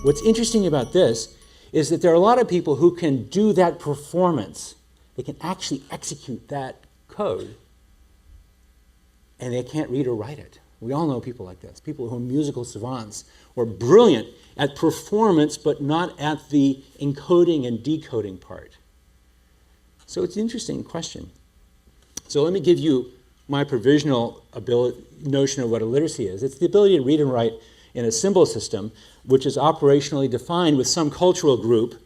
What's interesting about this is that there are a lot of people who can do that performance. They can actually execute that code, and they can't read or write it. We all know people like this, people who are musical savants or brilliant at performance, but not at the encoding and decoding part. So it's an interesting question. So let me give you my provisional notion of what illiteracy is. It's the ability to read and write in a symbol system which is operationally defined with some cultural group.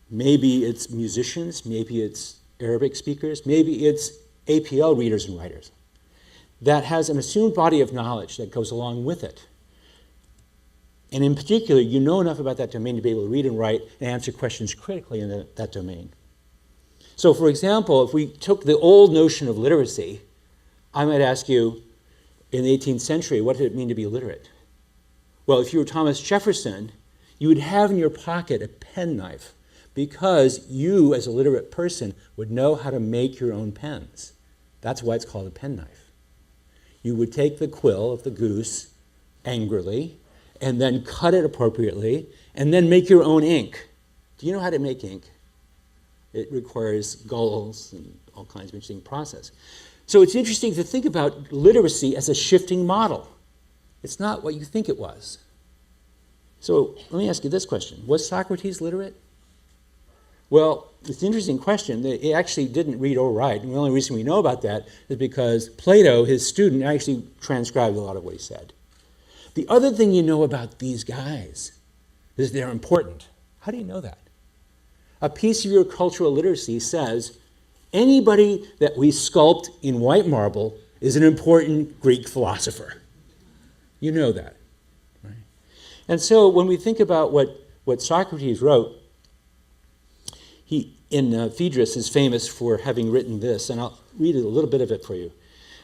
Maybe it's musicians, maybe it's Arabic speakers, maybe it's APL readers and writers, that has an assumed body of knowledge that goes along with it. And in particular, you know enough about that domain to be able to read and write and answer questions critically in that domain. So for example, if we took the old notion of literacy, I might ask you, in the 18th century, what did it mean to be literate? Well, if you were Thomas Jefferson, you would have in your pocket a penknife because you, as a literate person, would know how to make your own pens. That's why it's called a penknife. You would take the quill of the goose angrily and then cut it appropriately and then make your own ink. Do you know how to make ink? It requires gulls and all kinds of interesting process. So it's interesting to think about literacy as a shifting model. It's not what you think it was. So let me ask you this question. Was Socrates literate? Well, it's an interesting question. He actually didn't read or write. And the only reason we know about that is because Plato, his student, actually transcribed a lot of what he said. The other thing you know about these guys is they're important. How do you know that? A piece of your cultural literacy says anybody that we sculpt in white marble is an important Greek philosopher. You know that, right? And so when we think about what Socrates wrote, he, in Phaedrus, is famous for having written this, and I'll read a little bit of it for you.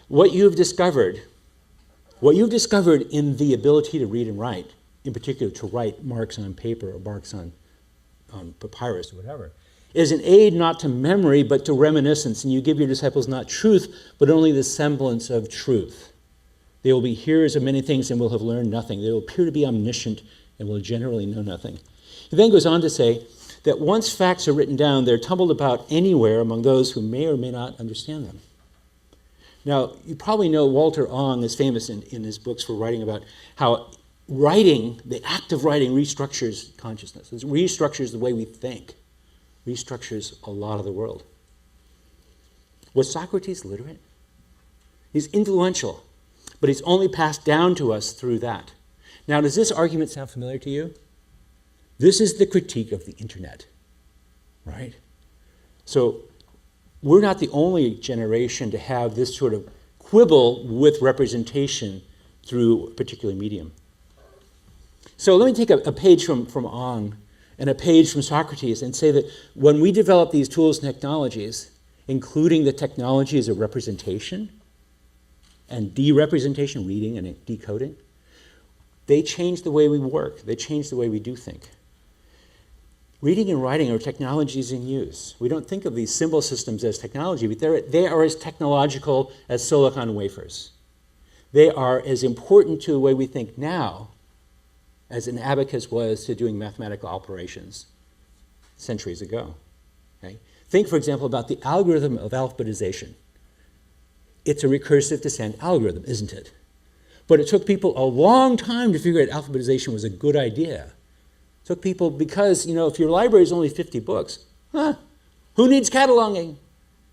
What you've discovered in the ability to read and write, in particular to write marks on paper or marks on papyrus or whatever, is an aid not to memory but to reminiscence, and you give your disciples not truth, but only the semblance of truth. They will be hearers of many things and will have learned nothing. They will appear to be omniscient and will generally know nothing. He then goes on to say that once facts are written down, they're tumbled about anywhere among those who may or may not understand them. Now, you probably know Walter Ong is famous in his books for writing about how writing, the act of writing, restructures consciousness. It restructures the way we think, restructures a lot of the world. Was Socrates literate? He's influential, but he's only passed down to us through that. Now, does this argument sound familiar to you? This is the critique of the internet, right? So we're not the only generation to have this sort of quibble with representation through a particular medium. So let me take a page from Ong and a page from Socrates and say that when we develop these tools and technologies, including the technologies of representation and de-representation, reading and decoding, they change the way we work. They change the way we do think. Reading and writing are technologies in use. We don't think of these symbol systems as technology, but they are as technological as silicon wafers. They are as important to the way we think now as an abacus was to doing mathematical operations centuries ago. Okay? Think, for example, about the algorithm of alphabetization. It's a recursive descent algorithm, isn't it? But it took people a long time to figure out alphabetization was a good idea. It took people because, you know, if your library is only 50 books, who needs cataloging?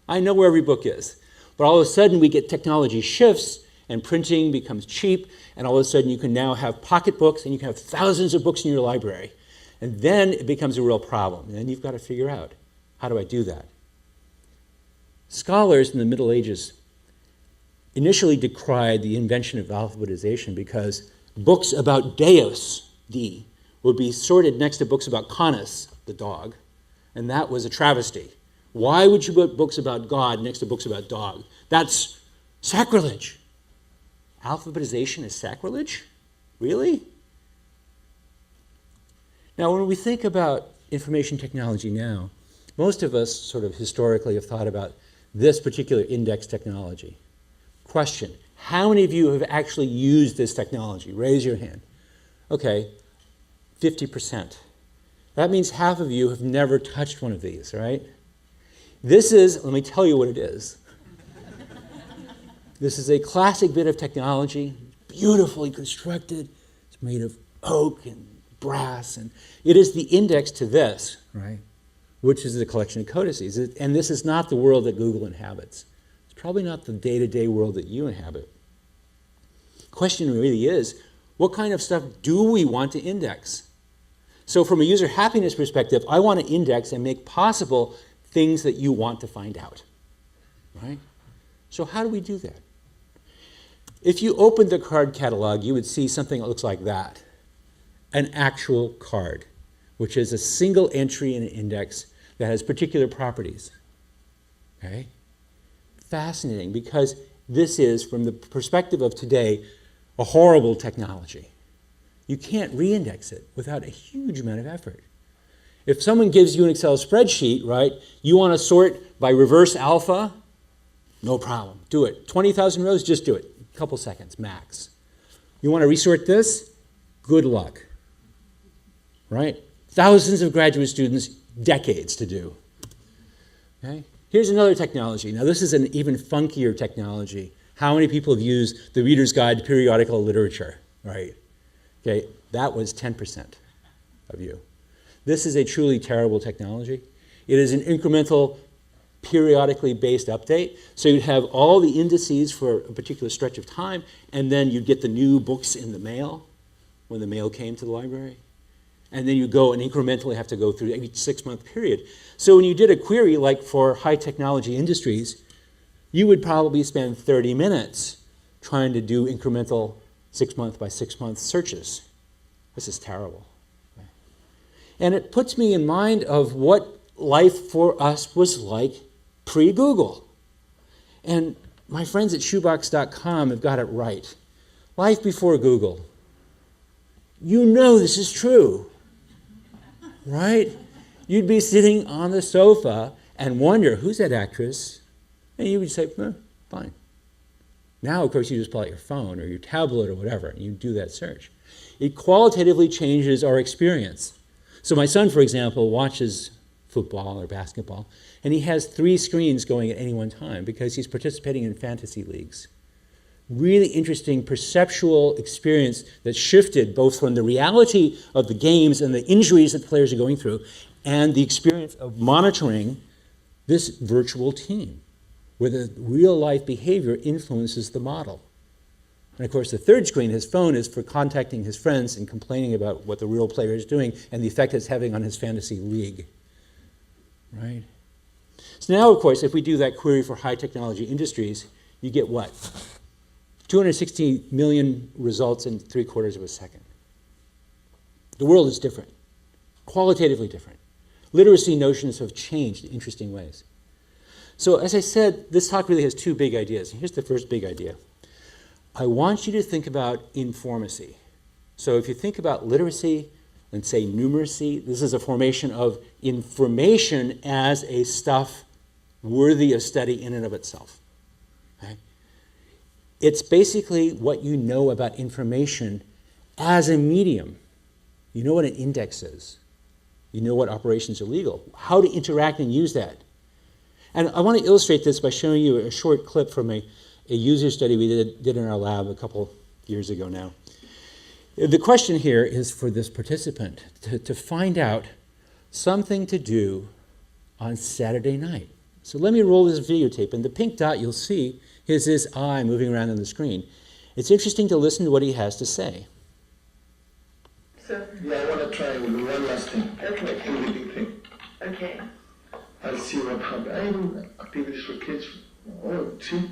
I know where every book is. But all of a sudden we get technology shifts and printing becomes cheap, and all of a sudden you can now have pocketbooks and you can have thousands of books in your library. And then it becomes a real problem. And then you've got to figure out, how do I do that? Scholars in the Middle Ages initially decried the invention of alphabetization because books about Deus, D, would be sorted next to books about Canis, the dog, and that was a travesty. Why would you put books about God next to books about dog? That's sacrilege. Alphabetization is sacrilege? Really? Now, when we think about information technology now, most of us sort of historically have thought about this particular index technology. Question, how many of you have actually used this technology? Raise your hand. Okay, 50%. That means half of you have never touched one of these, right? This is, let me tell you what it is. This is a classic bit of technology, beautifully constructed. It's made of oak and brass, and it is the index to this, right? Which is the collection of codices. And this is not the world that Google inhabits. It's probably not the day-to-day world that you inhabit. The question really is, what kind of stuff do we want to index? So from a user happiness perspective, I want to index and make possible things that you want to find out, right? So how do we do that? If you opened the card catalog, you would see something that looks like that. An actual card, which is a single entry in an index that has particular properties. Okay? Fascinating, because this is, from the perspective of today, a horrible technology. You can't reindex it without a huge amount of effort. If someone gives you an Excel spreadsheet, right, you want to sort by reverse alpha, no problem, do it. 20,000 rows, just do it. A couple seconds, max. You want to resort this? Good luck. Right? Thousands of graduate students, decades to do. Okay? Here's another technology. Now this is an even funkier technology. How many people have used the Reader's Guide to Periodical Literature? Right? Okay, that was 10% of you. This is a truly terrible technology. It is an incremental, periodically based update. So you'd have all the indices for a particular stretch of time, and then you'd get the new books in the mail when the mail came to the library. And then you go and incrementally have to go through each 6-month period. So when you did a query like for high technology industries, you would probably spend 30 minutes trying to do incremental 6-month by 6-month searches. This is terrible. And it puts me in mind of what life for us was like pre-Google. And my friends at shoebox.com have got it right. Life before Google. You know this is true, right? You'd be sitting on the sofa and wonder, who's that actress? And you would say, fine. Now, of course, you just pull out your phone or your tablet or whatever, and you do that search. It qualitatively changes our experience. So my son, for example, watches football or basketball, and he has 3 screens going at any one time because he's participating in fantasy leagues. Really interesting perceptual experience that shifted both from the reality of the games and the injuries that the players are going through and the experience of monitoring this virtual team, where the real-life behavior influences the model. And of course, the third screen, his phone, is for contacting his friends and complaining about what the real player is doing and the effect it's having on his fantasy league. Right? So now, of course, if we do that query for high technology industries, you get what? 260 million results in 3/4 of a second. The world is different, qualitatively different. Literacy notions have changed in interesting ways. So as I said, this talk really has 2 big ideas. Here's the first big idea. I want you to think about informancy. So if you think about literacy and say numeracy, this is a formation of information as a stuff worthy of study in and of itself. Okay? It's basically what you know about information as a medium. You know what an index is. You know what operations are legal, how to interact and use that. And I want to illustrate this by showing you a short clip from a user study we did in our lab a couple years ago now. The question here is for this participant to find out something to do on Saturday night. So let me roll this videotape, and the pink dot you'll see is his eye moving around on the screen. It's interesting to listen to what he has to say. So, yeah, I want to try one last thing. Okay. Really big thing. Okay. I'll see what happens. I do activities for kids. Oh, see?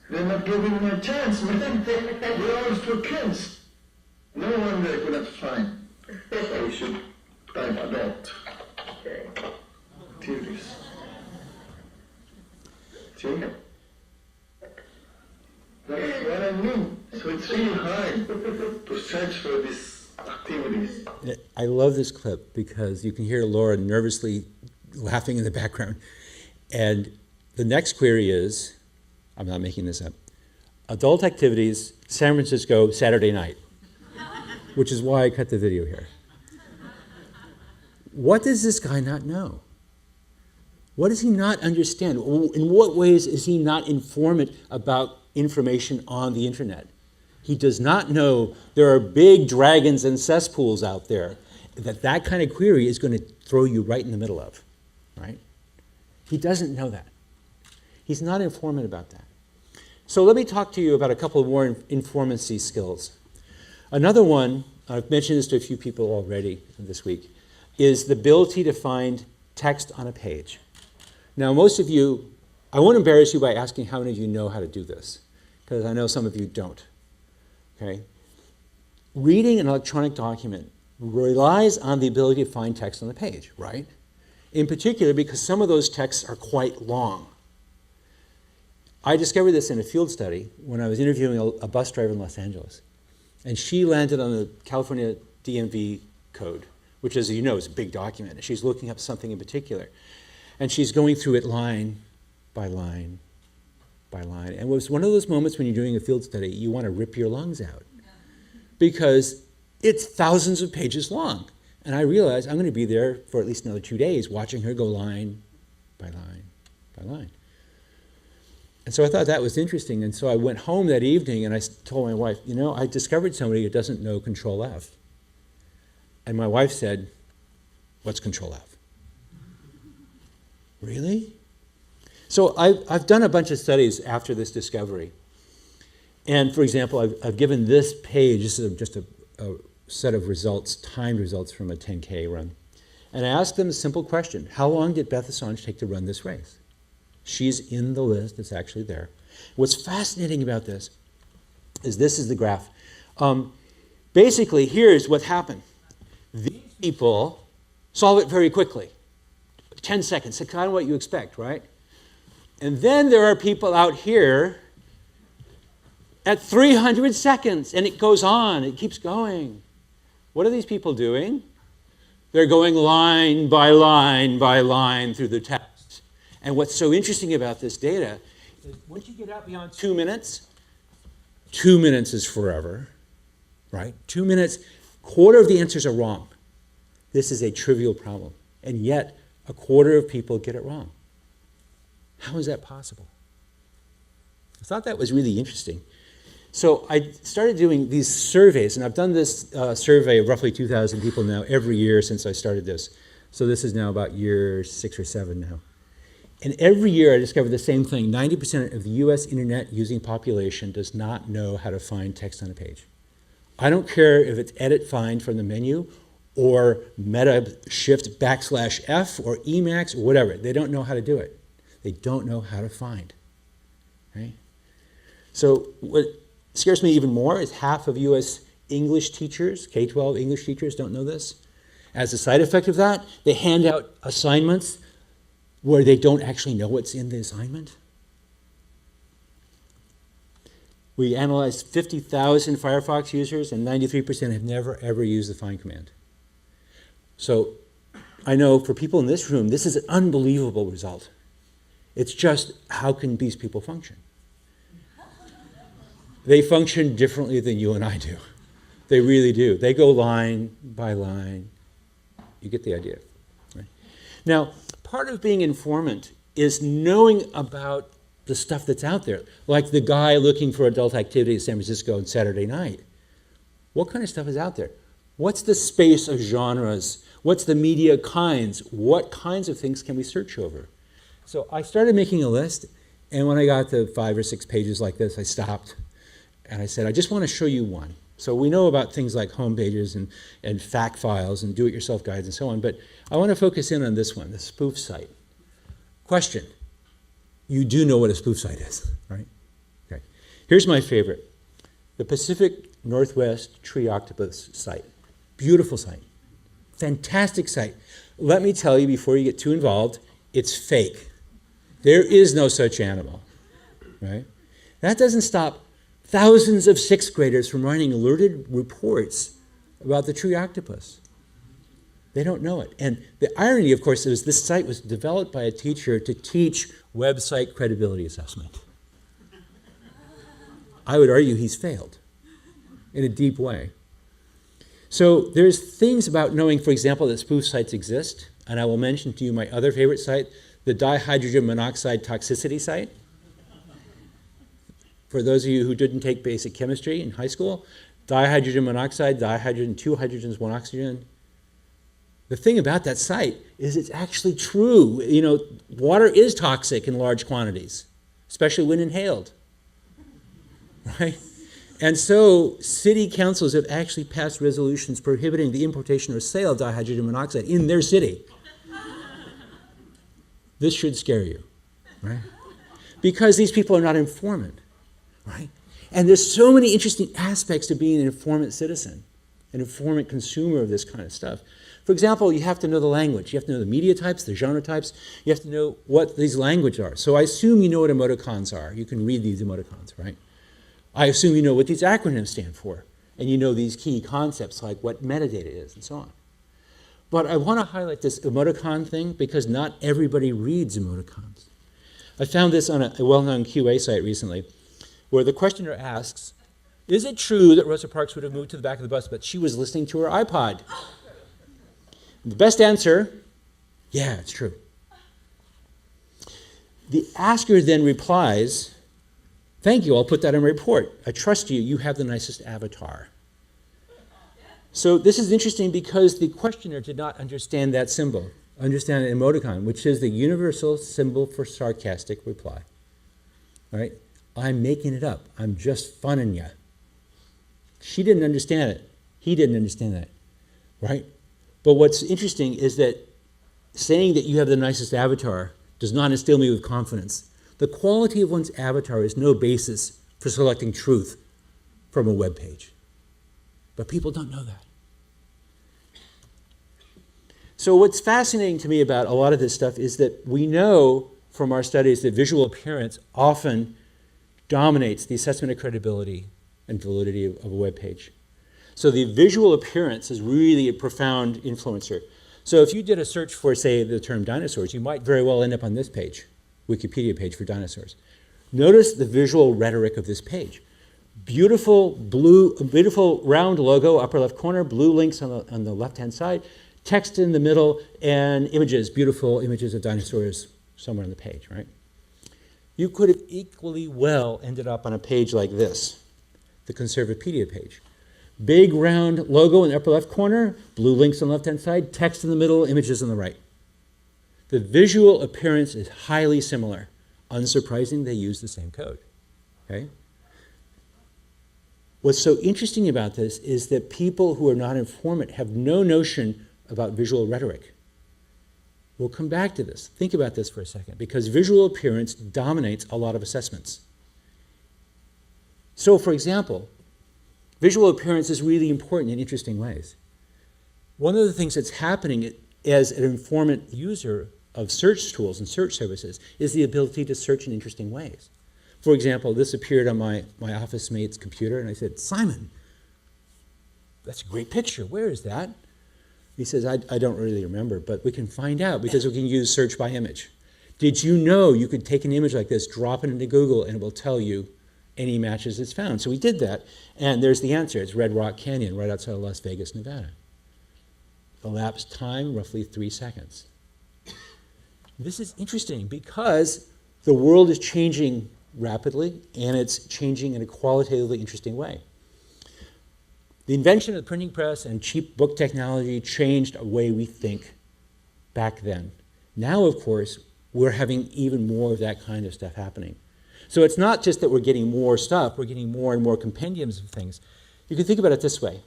They're not giving me a chance, man. They're always for kids. No one they're going to find. So we should type adult. Okay. Activities. See? That's what I mean. So it's really hard to search for these activities. I love this clip because you can hear Laura nervously laughing in the background. And the next query is, I'm not making this up, adult activities, San Francisco, Saturday night. which is why I cut the video here. What does this guy not know? What does he not understand? In what ways is he not informant about information on the internet? He does not know there are big dragons and cesspools out there that kind of query is going to throw you right in the middle of, right? He doesn't know that. He's not informant about that. So let me talk to you about a couple of more informancy skills. Another one, I've mentioned this to a few people already this week, is the ability to find text on a page. Now, most of you, I won't embarrass you by asking how many of you know how to do this, because I know some of you don't. Okay? Reading an electronic document relies on the ability to find text on the page, right? In particular, because some of those texts are quite long. I discovered this in a field study when I was interviewing a bus driver in Los Angeles. And she landed on the California DMV code, which, as you know, is a big document. And she's looking up something in particular. And she's going through it line by line by line. And it was one of those moments when you're doing a field study, you want to rip your lungs out. Because it's thousands of pages long. And I realized I'm going to be there for at least another 2 days watching her go line by line by line. And so I thought that was interesting. And so I went home that evening and I told my wife, you know, I discovered somebody who doesn't know Control F. And my wife said, what's Control F? Really? So I've done a bunch of studies after this discovery. And for example, I've given this page, this is just a set of results, timed results from a 10K run. And I asked them a simple question. How long did Beth Assange take to run this race? She's in the list, it's actually there. What's fascinating about this is the graph. Basically, here's what happened. These people solve it very quickly. 10 seconds, it's kind of what you expect, right? And then there are people out here at 300 seconds, and it goes on, it keeps going. What are these people doing? They're going line by line by line through the text. And what's so interesting about this data is once you get out beyond 2 minutes, 2 minutes is forever, right? 2 minutes, quarter of the answers are wrong. This is a trivial problem. And yet, a quarter of people get it wrong. How is that possible? I thought that was really interesting. So I started doing these surveys, and I've done this survey of roughly 2,000 people now every year since I started this. So this is now about year 6 or 7 now. And every year I discovered the same thing. 90% of the US internet using population does not know how to find text on a page. I don't care if it's edit find from the menu or meta shift \F or Emacs or whatever. They don't know how to do it. They don't know how to find. Right? So what scares me even more is half of US English teachers, K-12 English teachers don't know this. As a side effect of that, they hand out assignments where they don't actually know what's in the assignment. We analyzed 50,000 Firefox users, and 93% have never, ever used the find command. So I know for people in this room, this is an unbelievable result. It's just, how can these people function? They function differently than you and I do. They really do. They go line by line. You get the idea. Right? Now, part of being informant is knowing about the stuff that's out there, like the guy looking for adult activity in San Francisco on Saturday night. What kind of stuff is out there? What's the space of genres? What's the media kinds? What kinds of things can we search over? So I started making a list, and when I got to 5 or 6 pages like this, I stopped, and I said, I just want to show you one. So we know about things like home pages and fact files and do-it-yourself guides and so on, but I want to focus in on this one, the spoof site. Question. You do know what a spoof site is, right? Okay. Here's my favorite. The Pacific Northwest Tree Octopus site. Beautiful site. Fantastic site. Let me tell you before you get too involved, it's fake. There is no such animal, right? That doesn't stop thousands of 6th graders from writing alerted reports about the tree octopus. They don't know it. And the irony, of course, is this site was developed by a teacher to teach website credibility assessment. I would argue he's failed in a deep way. So there's things about knowing, for example, that spoof sites exist, and I will mention to you my other favorite site, the dihydrogen monoxide toxicity site. For those of you who didn't take basic chemistry in high school, dihydrogen monoxide, dihydrogen, 2 hydrogens, 1 oxygen. The thing about that site is it's actually true. You know, water is toxic in large quantities, especially when inhaled, right? And so city councils have actually passed resolutions prohibiting the importation or sale of dihydrogen monoxide in their city. This should scare you, right? Because these people are not informant, right? And there's so many interesting aspects to being an informant citizen, an informant consumer of this kind of stuff. For example, you have to know the language. You have to know the media types, the genre types. You have to know what these languages are. So I assume you know what emoticons are. You can read these emoticons, right? I assume you know what these acronyms stand for. And you know these key concepts like what metadata is and so on. But I want to highlight this emoticon thing because not everybody reads emoticons. I found this on a well-known QA site recently where the questioner asks, is it true that Rosa Parks would have moved to the back of the bus but she was listening to her iPod? The best answer, yeah, it's true. The asker then replies, thank you, I'll put that in my report. I trust you, you have the nicest avatar. So this is interesting because the questioner did not understand that symbol, understand an emoticon, which is the universal symbol for sarcastic reply. All right? I'm making it up. I'm just funning you. She didn't understand it. He didn't understand that, right? But what's interesting is that saying that you have the nicest avatar does not instill me with confidence. The quality of one's avatar is no basis for selecting truth from a web page. But people don't know that. So what's fascinating to me about a lot of this stuff is that we know from our studies that visual appearance often dominates the assessment of credibility and validity of a web page. So the visual appearance is really a profound influencer. So if you did a search for, say, the term dinosaurs, you might very well end up on this page, Wikipedia page for dinosaurs. Notice the visual rhetoric of this page. Beautiful round logo, upper left corner, blue links on the left-hand side, text in the middle, and images, beautiful images of dinosaurs somewhere on the page, right? You could have equally well ended up on a page like this, the Conservationpedia page. Big round logo in the upper left corner, blue links on the left-hand side, text in the middle, images on the right. The visual appearance is highly similar. Unsurprising, they use the same code, okay? What's so interesting about this is that people who are not informant have no notion about visual rhetoric. We'll come back to this. Think about this for a second, because visual appearance dominates a lot of assessments. So, for example, visual appearance is really important in interesting ways. One of the things that's happening as an informant user of search tools and search services is the ability to search in interesting ways. For example, this appeared on my office mate's computer, and I said, Simon, that's a great picture. Where is that? He says, I don't really remember, but we can find out because we can use search by image. Did you know you could take an image like this, drop it into Google, and it will tell you any matches it's found? So we did that, and there's the answer. It's Red Rock Canyon right outside of Las Vegas, Nevada. Elapsed time, roughly 3 seconds. This is interesting because the world is changing rapidly, and it's changing in a qualitatively interesting way. The invention of the printing press and cheap book technology changed the way we think back then. Now, of course, we're having even more of that kind of stuff happening. So it's not just that we're getting more stuff, we're getting more and more compendiums of things. You can think about it this way.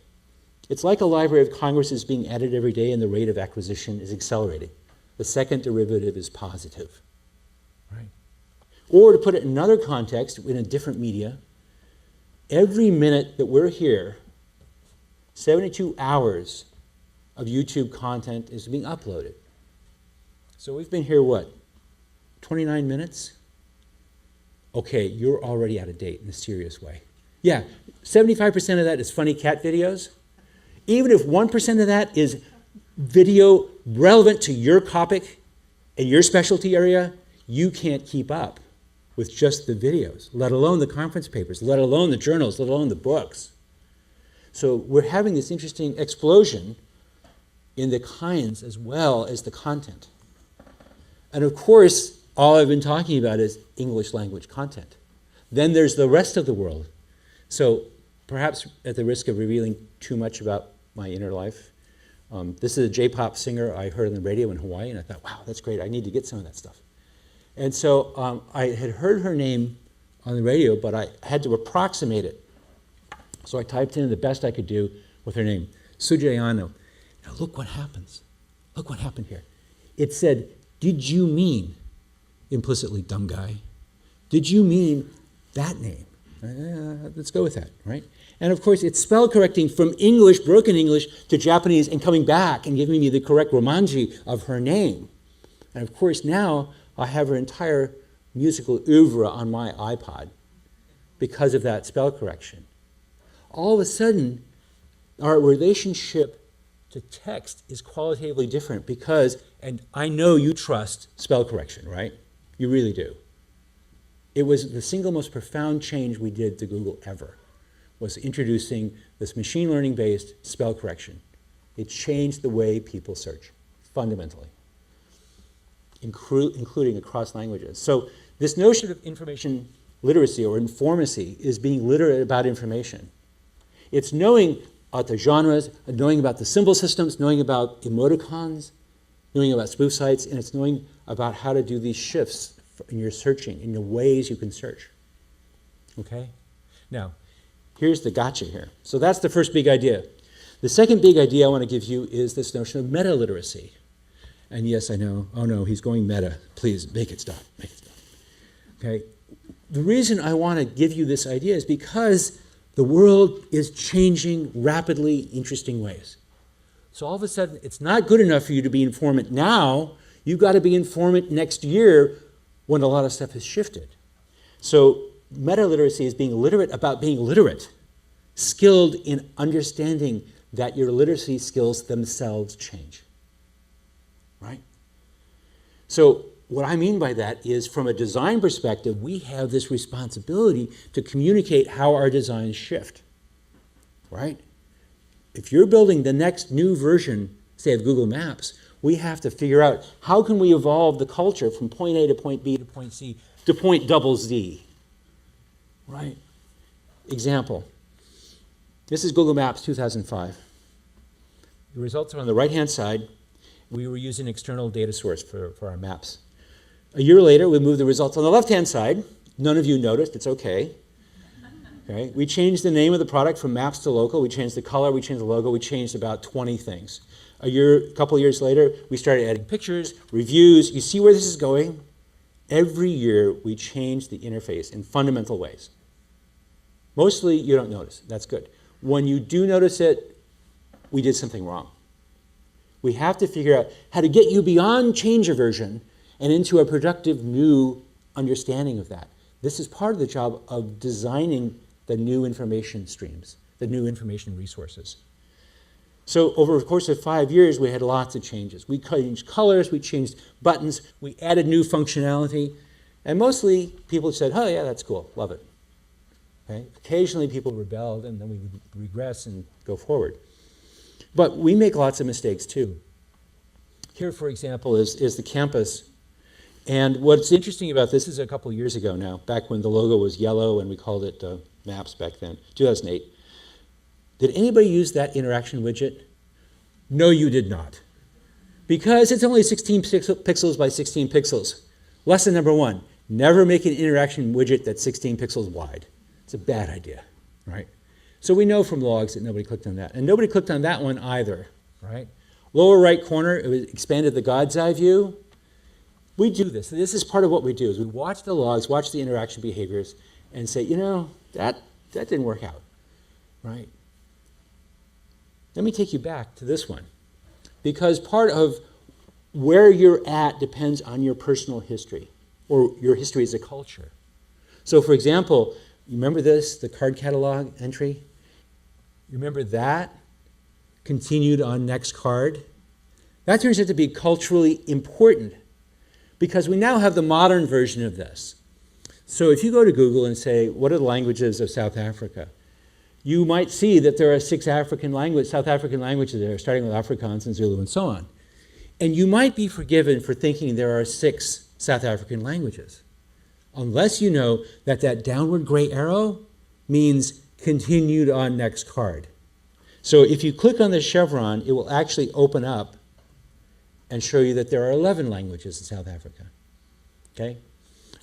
It's like a Library of Congress is being added every day and the rate of acquisition is accelerating. The second derivative is positive, right? Or to put it in another context, in a different media, every minute that we're here, 72 hours of YouTube content is being uploaded. So we've been here, what, 29 minutes? Okay, you're already out of date in a serious way. Yeah, 75% of that is funny cat videos. Even if 1% of that is video relevant to your topic and your specialty area, you can't keep up with just the videos, let alone the conference papers, let alone the journals, let alone the books. So we're having this interesting explosion in the kinds as well as the content. And of course, all I've been talking about is English language content. Then there's the rest of the world. So perhaps at the risk of revealing too much about my inner life, this is a J-pop singer I heard on the radio in Hawaii, and I thought, wow, that's great. I need to get some of that stuff. And so I had heard her name on the radio, but I had to approximate it. So I typed in the best I could do with her name, Sujayano. Now look what happens. Look what happened here. It said, did you mean, implicitly, dumb guy, did you mean that name? Let's go with that, right? And of course, it's spell correcting from English, broken English, to Japanese and coming back and giving me the correct romanji of her name. And of course, now I have her entire musical oeuvre on my iPod because of that spell correction. All of a sudden, our relationship to text is qualitatively different because, and I know you trust spell correction, right? You really do. It was the single most profound change we did to Google ever, was introducing this machine learning-based spell correction. It changed the way people search, fundamentally, including across languages. So this notion of information literacy or informancy is being literate about information. It's knowing about the genres, knowing about the symbol systems, knowing about emoticons, knowing about spoof sites, and it's knowing about how to do these shifts in your searching, in the ways you can search. Okay? Now, here's the gotcha here. So that's the first big idea. The second big idea I want to give you is this notion of metaliteracy. And yes, I know, oh no, he's going meta. Please, make it stop, make it stop. Okay? The reason I want to give you this idea is because the world is changing rapidly, interesting ways. So all of a sudden, it's not good enough for you to be informant now. You've got to be informant next year when a lot of stuff has shifted. So meta-literacy is being literate about being literate, skilled in understanding that your literacy skills themselves change, right? So what I mean by that is, from a design perspective, we have this responsibility to communicate how our designs shift, right? If you're building the next new version, say, of Google Maps, we have to figure out how can we evolve the culture from point A to point B to point C to point double Z, right? Example. This is Google Maps 2005. The results are on the right-hand side. We were using an external data source for our maps. A year later, we moved the results on the left-hand side. None of you noticed. It's okay. Okay. We changed the name of the product from Maps to Local. We changed the color. We changed the logo. We changed about 20 things. A couple of years later, we started adding pictures, reviews. You see where this is going? Every year, we change the interface in fundamental ways. Mostly, you don't notice. That's good. When you do notice it, we did something wrong. We have to figure out how to get you beyond change aversion and into a productive new understanding of that. This is part of the job of designing the new information streams, the new information resources. So over the course of 5 years, we had lots of changes. We changed colors, we changed buttons, we added new functionality, and mostly people said, oh yeah, that's cool, love it. Okay? Occasionally people rebelled, and then we would regress and go forward. But we make lots of mistakes too. Here, for example, is the campus. And what's interesting about this is a couple of years ago now, back when the logo was yellow and we called it Maps back then, 2008. Did anybody use that interaction widget? No, you did not. Because it's only 16 pixels by 16 pixels. Lesson number one, never make an interaction widget that's 16 pixels wide. It's a bad idea, right? So we know from logs that nobody clicked on that. And nobody clicked on that one either, right? Lower right corner, it expanded the God's eye view. We do this. This is part of what we do, is we watch the logs, watch the interaction behaviors, and say, you know, that didn't work out, right? Let me take you back to this one. Because part of where you're at depends on your personal history, or your history as a culture. So for example, you remember this, the card catalog entry? You remember that? Continued on next card? That turns out to be culturally important, because we now have the modern version of this. So if you go to Google and say, what are the languages of South Africa? you might see that there are 6 South African languages there, starting with Afrikaans and Zulu and so on. And you might be forgiven for thinking there are 6 South African languages, unless you know that that downward gray arrow means continued on next card. So if you click on the chevron, it will actually open up and show you that there are 11 languages in South Africa. Okay?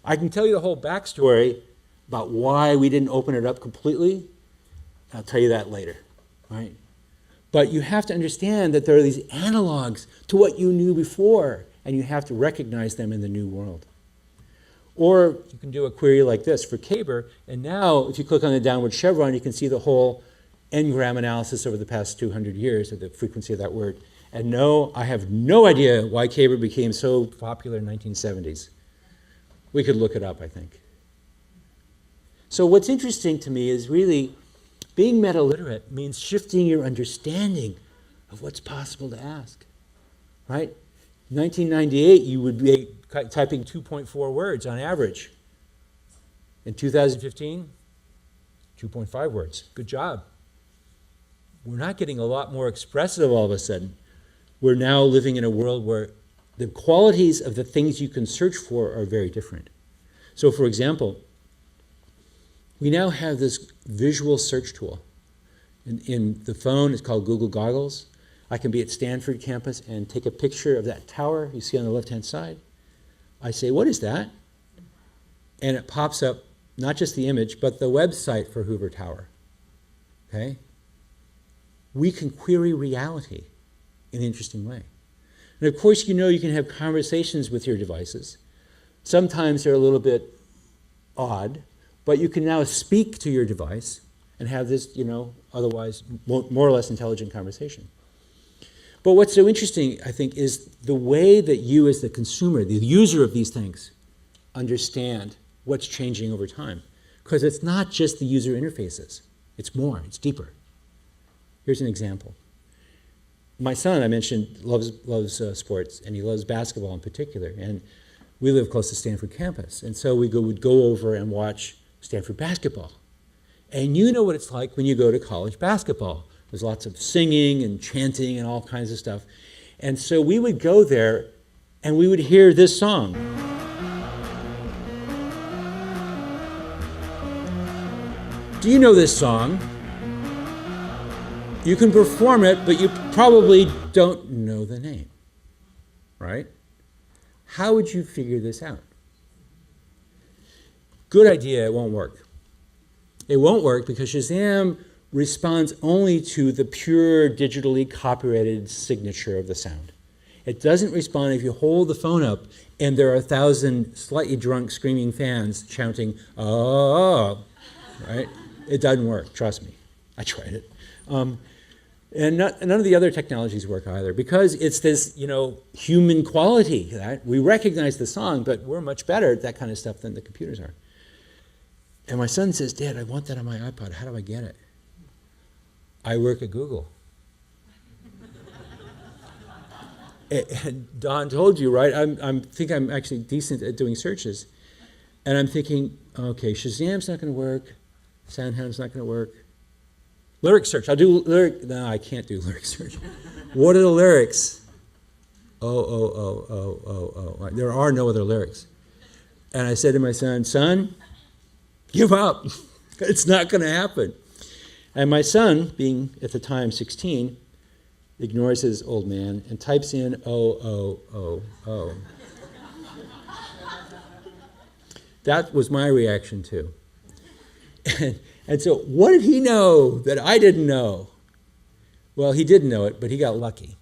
I can tell you the whole backstory about why we didn't open it up completely. I'll tell you that later, right? But you have to understand that there are these analogs to what you knew before, and you have to recognize them in the new world. Or you can do a query like this for Caber, and now if you click on the downward chevron, you can see the whole n-gram analysis over the past 200 years of the frequency of that word. And no, I have no idea why Caber became so popular in the 1970s. We could look it up, I think. So what's interesting to me is really being metaliterate means shifting your understanding of what's possible to ask, right? In 1998, you would be typing 2.4 words on average. In 2015, 2.5 words. Good job. We're not getting a lot more expressive all of a sudden. We're now living in a world where the qualities of the things you can search for are very different. So for example, we now have this visual search tool. In the phone, it's called Google Goggles. I can be at Stanford campus and take a picture of that tower you see on the left-hand side. I say, what is that? And it pops up not just the image, but the website for Hoover Tower. Okay? We can query reality in an interesting way. And of course, you know you can have conversations with your devices. Sometimes they're a little bit odd, but you can now speak to your device and have this, otherwise more or less intelligent conversation. But what's so interesting, I think, is the way that you as the consumer, the user of these things, understand what's changing over time. Because it's not just the user interfaces. It's more, it's deeper. Here's an example. My son, I mentioned, loves sports, and he loves basketball in particular. And we live close to Stanford campus. And so we would go over and watch Stanford basketball. And you know what it's like when you go to college basketball. There's lots of singing and chanting and all kinds of stuff. And so we would go there and we would hear this song. Do you know this song? You can perform it, but you probably don't know the name, right? How would you figure this out? Good idea, it won't work. It won't work because Shazam responds only to the pure digitally copyrighted signature of the sound. It doesn't respond if you hold the phone up and there are 1,000 slightly drunk screaming fans shouting, oh, right? It doesn't work, trust me. I tried it. And none of the other technologies work either because it's this, human quality. That we recognize the song, but we're much better at that kind of stuff than the computers are. And my son says, Dad, I want that on my iPod. How do I get it? I work at Google. And Don told you, right? I think I'm actually decent at doing searches. And I'm thinking, okay, Shazam's not going to work. SoundHound's not going to work. Lyric search. I'll do lyric. No, I can't do lyric search. What are the lyrics? Oh. There are no other lyrics. And I said to my son, give up. It's not going to happen. And my son, being at the time 16, ignores his old man and types in oh. That was my reaction too. And so what did he know that I didn't know? Well, he didn't know it, but he got lucky.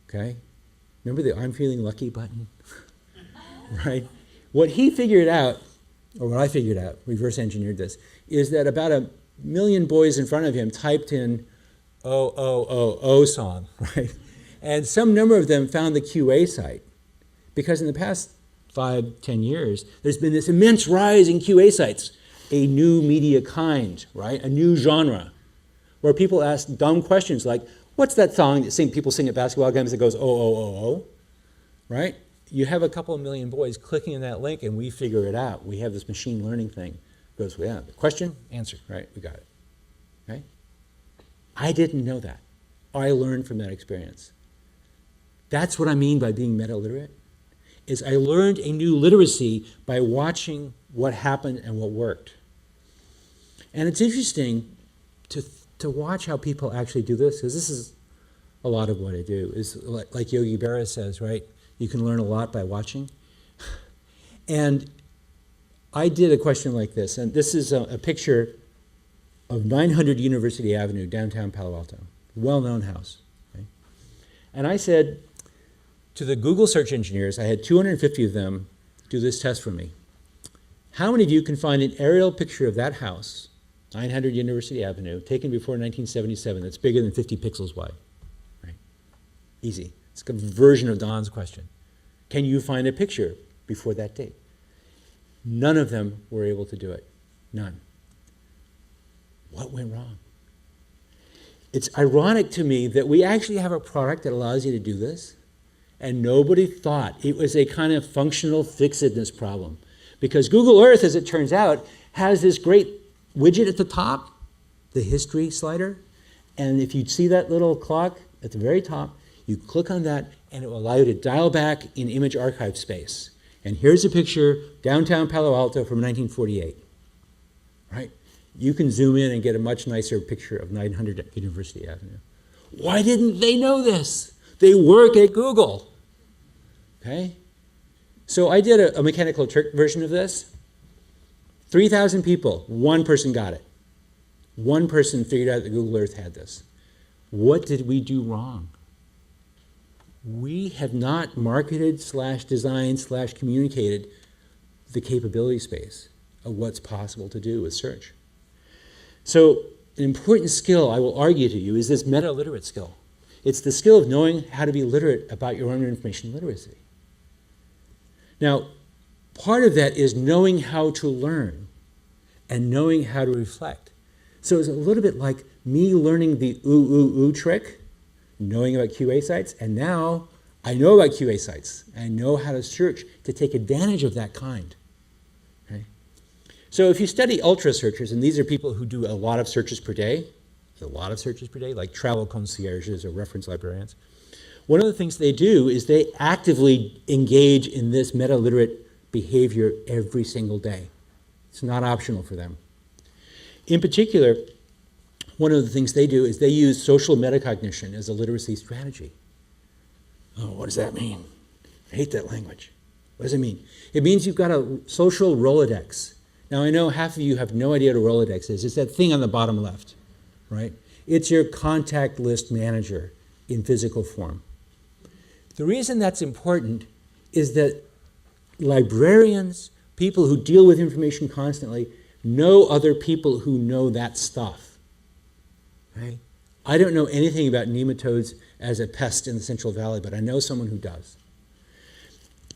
Okay? Remember the I'm feeling lucky button? Right? What he figured out, or what I figured out, reverse engineered this, is that about 1 million boys in front of him typed in oh song, right? And some number of them found the QA site. Because in the past 5-10 years, there's been this immense rise in QA sites, a new media kind, right? A new genre, where people ask dumb questions like, what's that song that people sing at basketball games that goes oh, right? You have a couple of million boys clicking on that link and we figure it out. We have this machine learning thing. It goes, yeah, question, answer, right? We got it. Okay? I didn't know that. I learned from that experience. That's what I mean by being metaliterate, is I learned a new literacy by watching what happened and what worked. And it's interesting to watch how people actually do this, because this is a lot of what I do, is like Yogi Berra says, right? You can learn a lot by watching. And I did a question like this, and this is a picture of 900 University Avenue, downtown Palo Alto, well-known house. Okay? And I said to the Google search engineers, I had 250 of them do this test for me. How many of you can find an aerial picture of that house, 900 University Avenue, taken before 1977, that's bigger than 50 pixels wide? Right? Easy. It's a version of Don's question. Can you find a picture before that date? None of them were able to do it. None. What went wrong? It's ironic to me that we actually have a product that allows you to do this, and nobody thought it was a kind of functional fixedness problem. Because Google Earth, as it turns out, has this great widget at the top, the history slider, and if you see that little clock at the very top, you click on that, and it will allow you to dial back in image archive space. And here's a picture, downtown Palo Alto from 1948, right? You can zoom in and get a much nicer picture of 900 University Avenue. Why didn't they know this? They work at Google, okay? So I did a Mechanical Turk version of this. 3,000 people, one person got it. One person figured out that Google Earth had this. What did we do wrong? We have not marketed / designed / communicated the capability space of what's possible to do with search. So an important skill, I will argue to you, is this meta-literate skill. It's the skill of knowing how to be literate about your own information literacy. Now, part of that is knowing how to learn and knowing how to reflect. So it's a little bit like me learning the ooh trick, knowing about QA sites, and now I know about QA sites. I know how to search to take advantage of that kind. Okay? So if you study ultra searchers, and these are people who do a lot of searches per day, like travel concierges or reference librarians, one of the things they do is they actively engage in this meta-literate behavior every single day. It's not optional for them. In particular, one of the things they do is they use social metacognition as a literacy strategy. Oh, what does that mean? I hate that language. What does it mean? It means you've got a social Rolodex. Now, I know half of you have no idea what a Rolodex is. It's that thing on the bottom left, right? It's your contact list manager in physical form. The reason that's important is that librarians, people who deal with information constantly, know other people who know that stuff. Right? I don't know anything about nematodes as a pest in the Central Valley, but I know someone who does.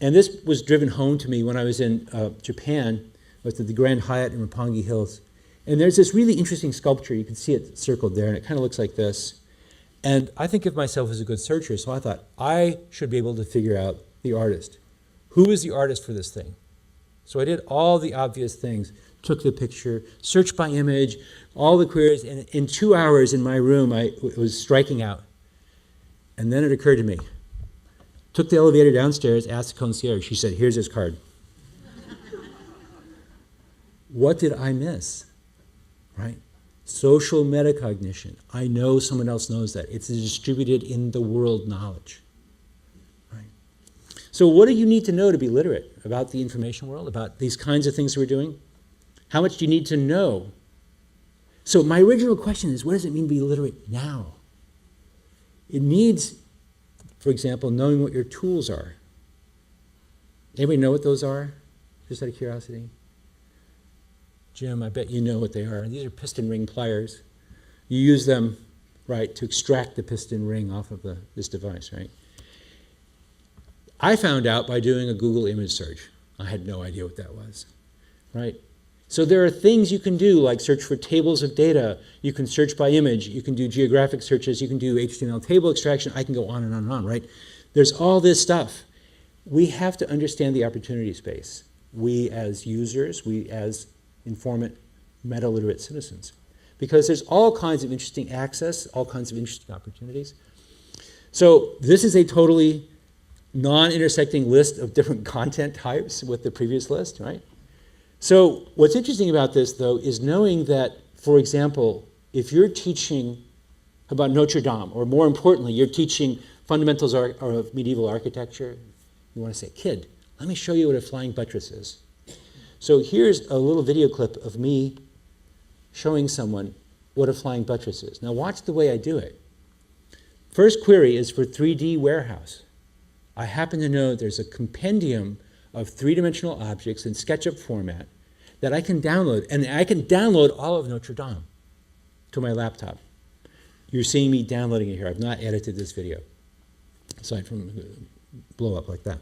And this was driven home to me when I was in Japan. I was at the Grand Hyatt in Roppongi Hills. And there's this really interesting sculpture. You can see it circled there, and it kind of looks like this. And I think of myself as a good searcher, so I thought I should be able to figure out the artist. Who is the artist for this thing? So I did all the obvious things. Took the picture, searched by image, all the queries, and in 2 hours in my room, I was striking out. And then it occurred to me. Took the elevator downstairs, asked the concierge. She said, here's his card. What did I miss? Right? Social metacognition. I know someone else knows that. It's a distributed in the world knowledge. Right? So what do you need to know to be literate about the information world, about these kinds of things we're doing? How much do you need to know? So my original question is, what does it mean to be literate now? It needs, for example, knowing what your tools are. Anybody know what those are? Just out of curiosity. Jim, I bet you know what they are. These are piston ring pliers. You use them, right, to extract the piston ring off of this device, right? I found out by doing a Google image search. I had no idea what that was, right? So there are things you can do, like search for tables of data. You can search by image. You can do geographic searches. You can do HTML table extraction. I can go on and on, right? There's all this stuff. We have to understand the opportunity space. We as users, we as informant, meta-literate citizens. because there's all kinds of interesting access, all kinds of interesting opportunities. So this is a totally non-intersecting list of different content types with the previous list, right? So what's interesting about this, though, is knowing that, for example, if you're teaching about Notre Dame, or more importantly, you're teaching fundamentals of medieval architecture, you want to say, kid, let me show you what a flying buttress is. So here's a little video clip of me showing someone what a flying buttress is. Now watch the way I do it. First query is for 3D warehouse. I happen to know there's a compendium of three-dimensional objects in SketchUp format that I can download, and I can download all of Notre Dame to my laptop. You're seeing me downloading it here. I've not edited this video, aside from blow up like that.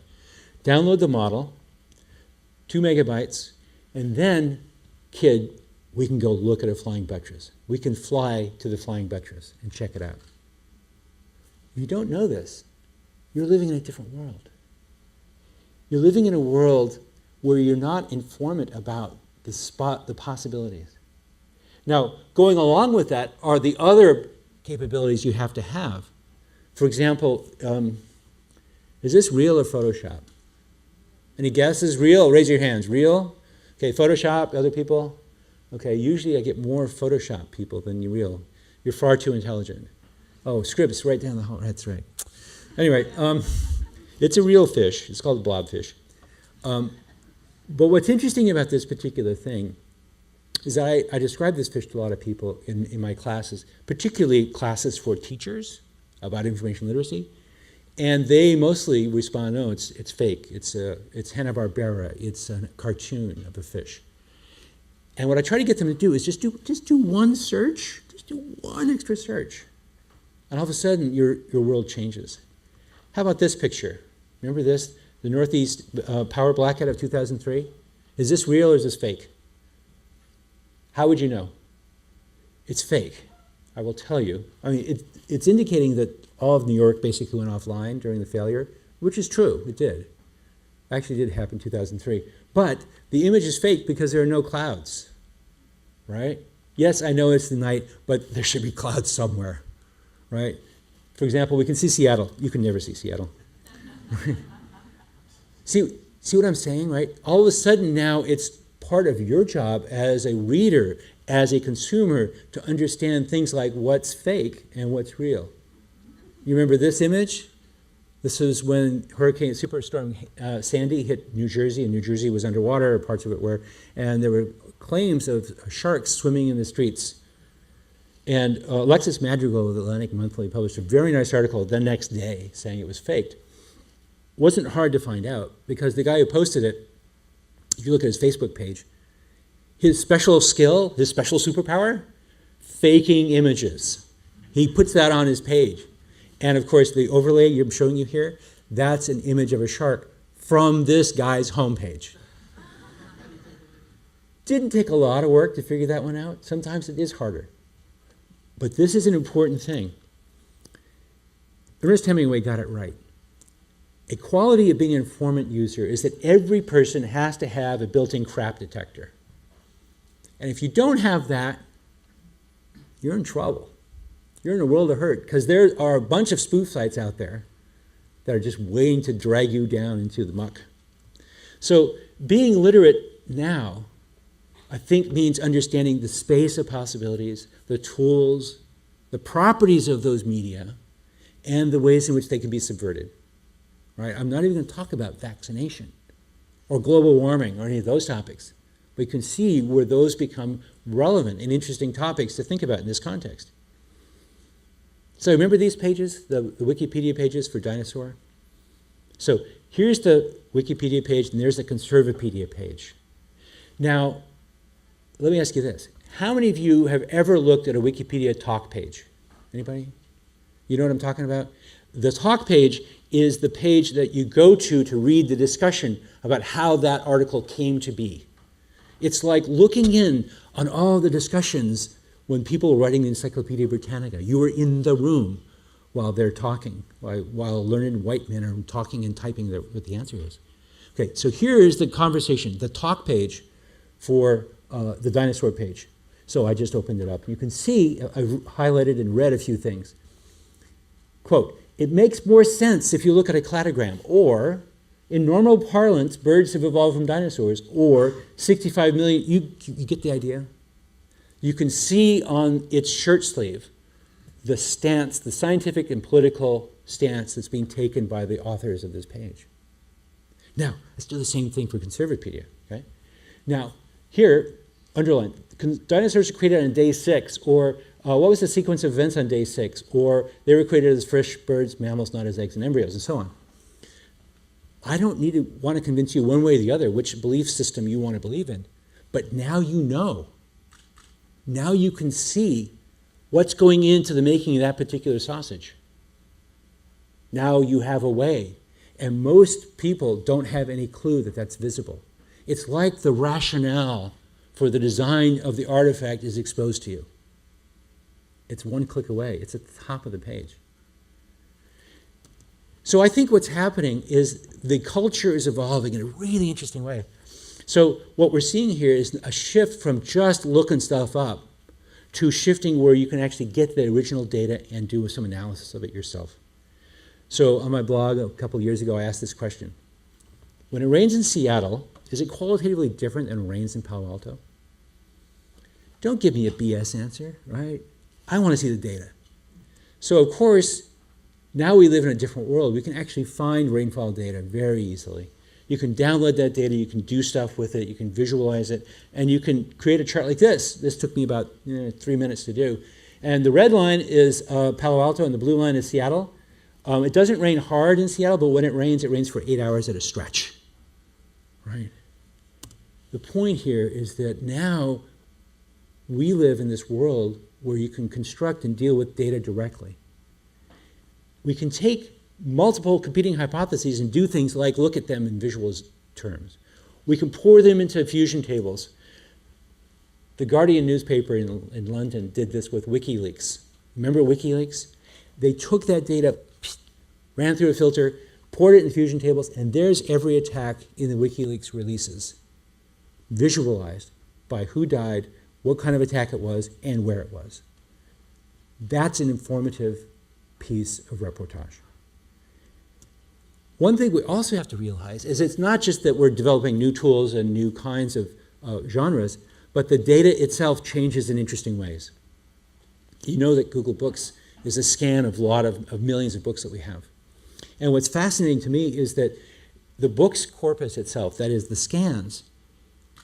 Download the model, 2 megabytes, and then, kid, we can go look at a flying buttress. We can fly to the flying buttress and check it out. If you don't know this, you're living in a different world. You're living in a world where you're not informant about the possibilities. Now, going along with that are the other capabilities you have to have. For example, is this real or Photoshop? Any guesses? Real? Raise your hands. Real? Okay, Photoshop, other people? Okay, usually I get more Photoshop people than you real. You're far too intelligent. Oh, Scripps, right down the hall. That's right. Anyway, it's a real fish. It's called a blobfish. But what's interesting about this particular thing is that I describe this fish to a lot of people in my classes, particularly classes for teachers about information literacy. And they mostly respond, no, it's fake. It's Hanna-Barbera. It's a cartoon of a fish. And what I try to get them to do is just do one search. Just do one extra search. And all of a sudden, your world changes. How about this picture? Remember this? The Northeast power blackout of 2003? Is this real or is this fake? How would you know? It's fake. I will tell you. I mean, it's indicating that all of New York basically went offline during the failure, which is true. It did. Actually, it did happen in 2003. But the image is fake because there are no clouds, right? Yes, I know it's the night, but there should be clouds somewhere, right? For example, we can see Seattle. You can never see Seattle. See what I'm saying, right? All of a sudden now it's part of your job as a reader, as a consumer, to understand things like what's fake and what's real. You remember this image? This was when Superstorm Sandy hit New Jersey, and New Jersey was underwater, or parts of it were, and there were claims of sharks swimming in the streets. And Alexis Madrigal of the Atlantic Monthly published a very nice article the next day saying it was faked. Wasn't hard to find out, because the guy who posted it, if you look at his Facebook page, his special skill, his special superpower, faking images. He puts that on his page. And of course, the overlay I'm showing you here, that's an image of a shark from this guy's homepage. Didn't take a lot of work to figure that one out. Sometimes it is harder. But this is an important thing. Ernest Hemingway got it right. A quality of being an informant user is that every person has to have a built-in crap detector. And if you don't have that, you're in trouble. You're in a world of hurt, because there are a bunch of spoof sites out there that are just waiting to drag you down into the muck. So being literate now, I think, means understanding the space of possibilities, the tools, the properties of those media, and the ways in which they can be subverted. Right? I'm not even going to talk about vaccination or global warming or any of those topics. But you can see where those become relevant and interesting topics to think about in this context. So remember these pages, the Wikipedia pages for dinosaur? So here's the Wikipedia page, and there's the Conservationpedia page. Now, let me ask you this. How many of you have ever looked at a Wikipedia talk page? Anybody? You know what I'm talking about? The talk page is the page that you go to read the discussion about how that article came to be. It's like looking in on all the discussions when people were writing the Encyclopedia Britannica. You were in the room while they're talking, while learned white men are talking and typing what the answer is. Okay, so here is the conversation, the talk page for the dinosaur page. So I just opened it up. You can see I've highlighted and read a few things. Quote, it makes more sense if you look at a cladogram, or in normal parlance, birds have evolved from dinosaurs, or 65 million, you get the idea? You can see on its shirt sleeve the stance, the scientific and political stance that's being taken by the authors of this page. Now, let's do the same thing for Conservationpedia, okay? Now, here, underline, dinosaurs were created on day 6, or what was the sequence of events on day 6, or they were created as fish, birds, mammals, not as eggs and embryos, and so on. I don't need to want to convince you one way or the other which belief system you want to believe in, but now you know. Now you can see what's going into the making of that particular sausage. Now you have a way, and most people don't have any clue that that's visible. It's like the rationale for the design of the artifact is exposed to you. It's one click away. It's at the top of the page. So I think what's happening is the culture is evolving in a really interesting way. So what we're seeing here is a shift from just looking stuff up to shifting where you can actually get the original data and do some analysis of it yourself. So on my blog a couple of years ago, I asked this question. When it rains in Seattle, is it qualitatively different than it rains in Palo Alto? Don't give me a BS answer, right? I want to see the data. So of course, now we live in a different world. We can actually find rainfall data very easily. You can download that data, you can do stuff with it, you can visualize it, and you can create a chart like this. This took me about 3 minutes to do. And the red line is Palo Alto and the blue line is Seattle. It doesn't rain hard in Seattle, but when it rains for 8 hours at a stretch. Right? The point here is that now we live in this world where you can construct and deal with data directly. We can take multiple competing hypotheses and do things like look at them in visual terms. We can pour them into fusion tables. The Guardian newspaper in London did this with WikiLeaks. Remember WikiLeaks? They took that data, ran through a filter, poured it in fusion tables, and there's every attack in the WikiLeaks releases, visualized by who died, what kind of attack it was, and where it was. That's an informative piece of reportage. One thing we also have to realize is it's not just that we're developing new tools and new kinds of genres, but the data itself changes in interesting ways. You know that Google Books is a scan of a lot of millions of books that we have. And what's fascinating to me is that the books corpus itself, that is the scans,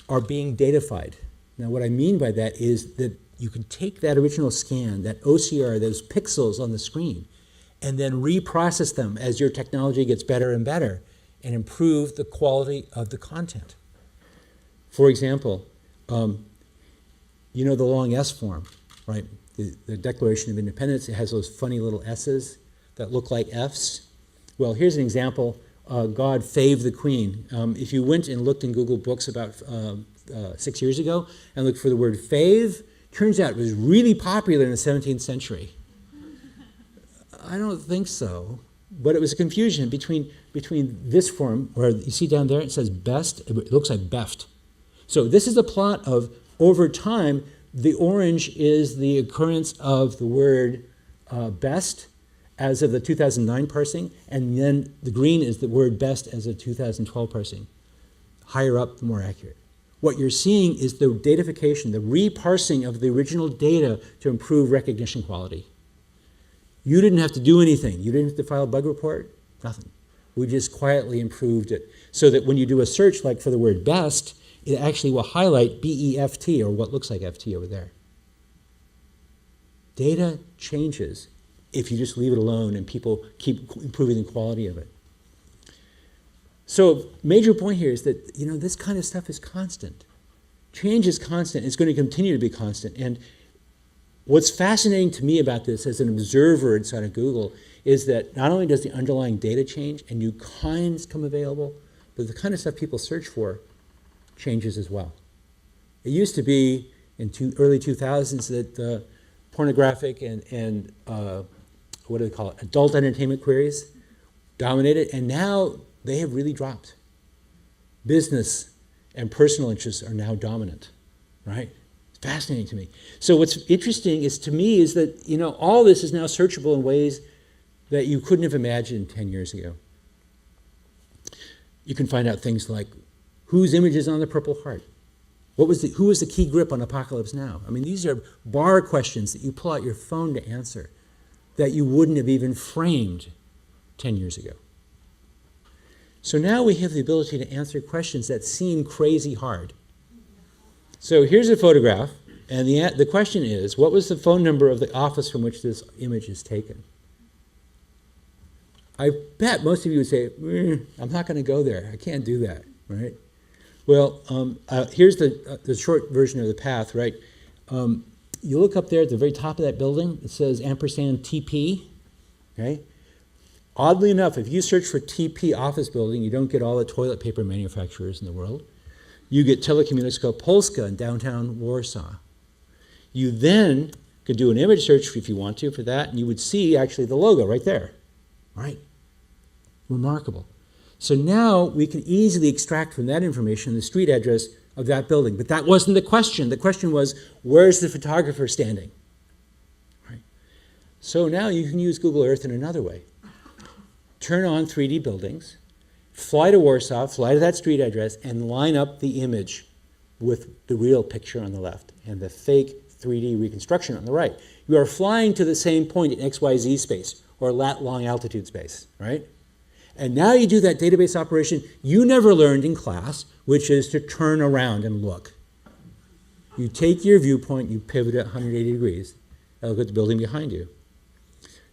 are being datafied. Now what I mean by that is that you can take that original scan, that OCR, those pixels on the screen, and then reprocess them as your technology gets better and better and improve the quality of the content. For example, you know the long S form, right? The Declaration of Independence, it has those funny little S's that look like F's. Well, here's an example. God fave the Queen. If you went and looked in Google Books about 6 years ago and looked for the word fave, turns out it was really popular in the 17th century. I don't think so, but it was a confusion between this form, where you see down there it says best, it looks like beft. So this is a plot of, over time, the orange is the occurrence of the word best as of the 2009 parsing, and then the green is the word best as of 2012 parsing. Higher up, the more accurate. What you're seeing is the datafication, the reparsing of the original data to improve recognition quality. You didn't have to do anything. You didn't have to file a bug report, nothing. We just quietly improved it so that when you do a search like for the word best, it actually will highlight BEFT, or what looks like FT over there. Data changes if you just leave it alone and people keep improving the quality of it. So major point here is that, you know, this kind of stuff is constant. Change is constant. It's going to continue to be constant. And what's fascinating to me about this as an observer inside of Google is that not only does the underlying data change and new kinds come available, but the kind of stuff people search for changes as well. It used to be in early 2000s that pornographic and what do they call it, adult entertainment queries dominated, and now they have really dropped. Business and personal interests are now dominant, right? Fascinating to me. So what's interesting is to me is that, you know, all this is now searchable in ways that you couldn't have imagined 10 years ago. You can find out things like whose image is on the Purple Heart? Who was the key grip on Apocalypse Now? I mean, these are bar questions that you pull out your phone to answer that you wouldn't have even framed 10 years ago. So now we have the ability to answer questions that seem crazy hard. So here's a photograph, and the question is, what was the phone number of the office from which this image is taken? I bet most of you would say, I'm not going to go there. I can't do that, right? Well, here's the short version of the path, right? You look up there at the very top of that building. It says ampersand TP, okay? Oddly enough, if you search for TP office building, you don't get all the toilet paper manufacturers in the world. You get Telekomunikacja Polska in downtown Warsaw. You then could do an image search if you want to for that, and you would see actually the logo right there, right? Remarkable. So now we can easily extract from that information the street address of that building. But that wasn't the question. The question was, where's the photographer standing? Right? So now you can use Google Earth in another way. Turn on 3D buildings, fly to Warsaw, fly to that street address, and line up the image with the real picture on the left and the fake 3D reconstruction on the right. You are flying to the same point in XYZ space, or lat long altitude space, right? And now you do that database operation you never learned in class, which is to turn around and look. You take your viewpoint, you pivot it 180 degrees, and look at the building behind you.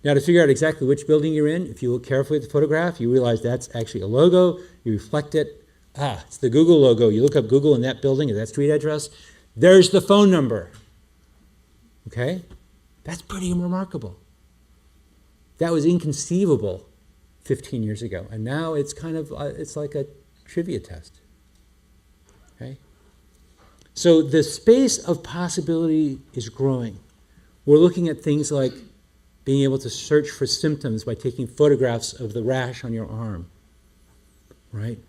Now, to figure out exactly which building you're in, if you look carefully at the photograph, you realize that's actually a logo. You reflect it. Ah, it's the Google logo. You look up Google in that building or that street address. There's the phone number. Okay? That's pretty remarkable. That was inconceivable 15 years ago. And now it's kind of, it's like a trivia test. Okay? So the space of possibility is growing. We're looking at things like being able to search for symptoms by taking photographs of the rash on your arm, right?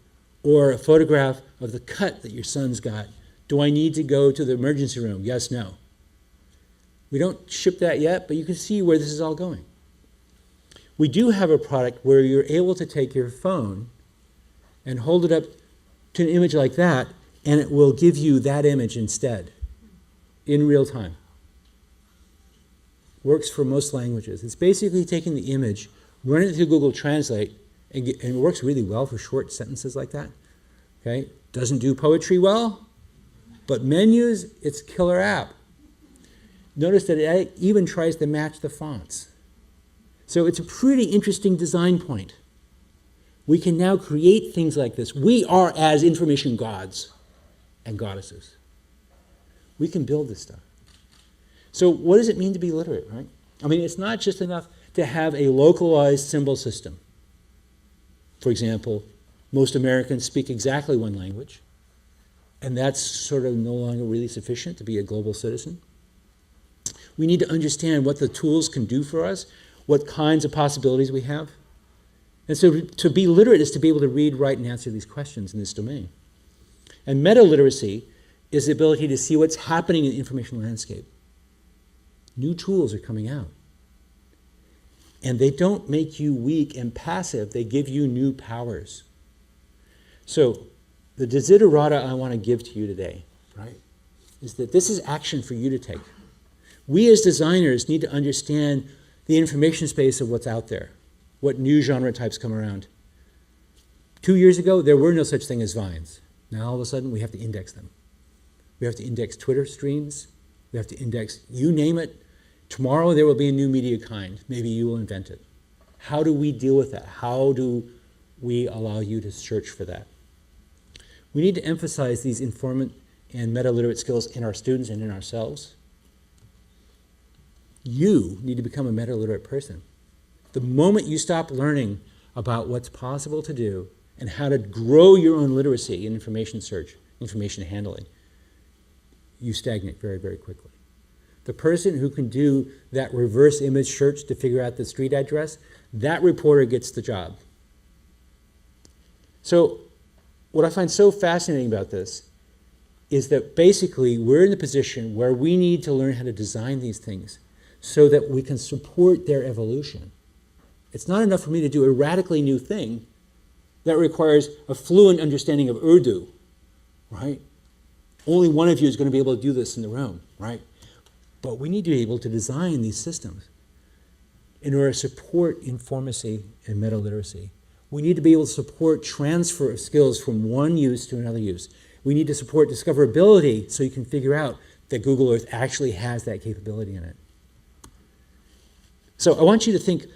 Or a photograph of the cut that your son's got. Do I need to go to the emergency room? Yes, no. We don't ship that yet, but you can see where this is all going. We do have a product where you're able to take your phone and hold it up to an image like that, and it will give you that image instead in real time. Works for most languages. It's basically taking the image, running it through Google Translate, and it works really well for short sentences like that. Okay? Doesn't do poetry well, but menus, it's a killer app. Notice that it even tries to match the fonts. So it's a pretty interesting design point. We can now create things like this. We are as information gods and goddesses. We can build this stuff. So what does it mean to be literate, right? I mean, it's not just enough to have a localized symbol system. For example, most Americans speak exactly one language, and that's sort of no longer really sufficient to be a global citizen. We need to understand what the tools can do for us, what kinds of possibilities we have. And so to be literate is to be able to read, write, and answer these questions in this domain. And metaliteracy is the ability to see what's happening in the information landscape. New tools are coming out. And they don't make you weak and passive, they give you new powers. So the Desiderata I want to give to you today, right, is that this is action for you to take. We as designers need to understand the information space of what's out there, what new genre types come around. 2 years ago, there were no such thing as vines. Now all of a sudden, we have to index them. We have to index Twitter streams. We have to index, you name it. Tomorrow there will be a new media kind. Maybe you will invent it. How do we deal with that? How do we allow you to search for that? We need to emphasize these informant and meta-literate skills in our students and in ourselves. You need to become a meta-literate person. The moment you stop learning about what's possible to do and how to grow your own literacy in information search, information handling, you stagnate very, very quickly. The person who can do that reverse image search to figure out the street address, that reporter gets the job. So what I find so fascinating about this is that basically we're in the position where we need to learn how to design these things so that we can support their evolution. It's not enough for me to do a radically new thing that requires a fluent understanding of Urdu, right? Only one of you is going to be able to do this in the room, right? But we need to be able to design these systems in order to support informancy and metaliteracy. We need to be able to support transfer of skills from one use to another use. We need to support discoverability so you can figure out that Google Earth actually has that capability in it. So I want you to think,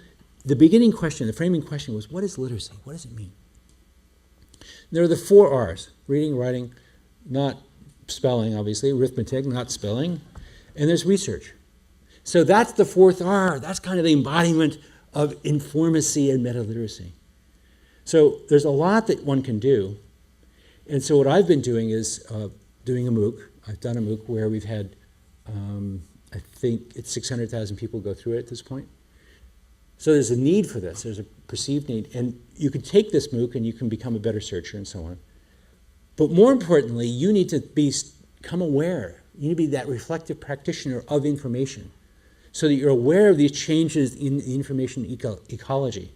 the beginning question, the framing question was, what is literacy? What does it mean? There are the 4 R's: reading, writing, not spelling, obviously, arithmetic, not spelling, and there's research. So that's the 4th R. That's kind of the embodiment of informancy and metaliteracy. So there's a lot that one can do. And so what I've been doing is doing a MOOC. I've done a MOOC where we've had, I think it's 600,000 people go through it at this point. So there's a need for this. There's a perceived need. And you can take this MOOC and you can become a better searcher and so on. But more importantly, you need to become aware. You need to be that reflective practitioner of information so that you're aware of these changes in the information ecology.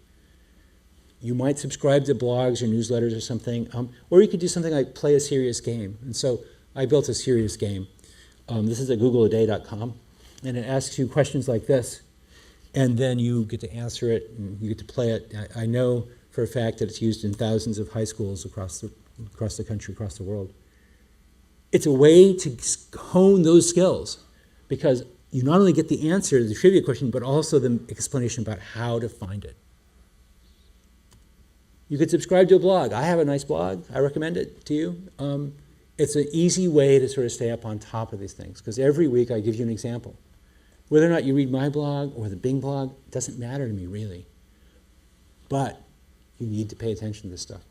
You might subscribe to blogs or newsletters or something, or you could do something like play a serious game. And so I built a serious game. This is at googleaday.com, and it asks you questions like this, and then you get to answer it, and you get to play it. I know for a fact that it's used in thousands of high schools across the country, across the world. It's a way to hone those skills, because you not only get the answer to the trivia question, but also the explanation about how to find it. You could subscribe to a blog. I have a nice blog. I recommend it to you. It's an easy way to sort of stay up on top of these things, because every week I give you an example. Whether or not you read my blog or the Bing blog doesn't matter to me, really. But you need to pay attention to this stuff.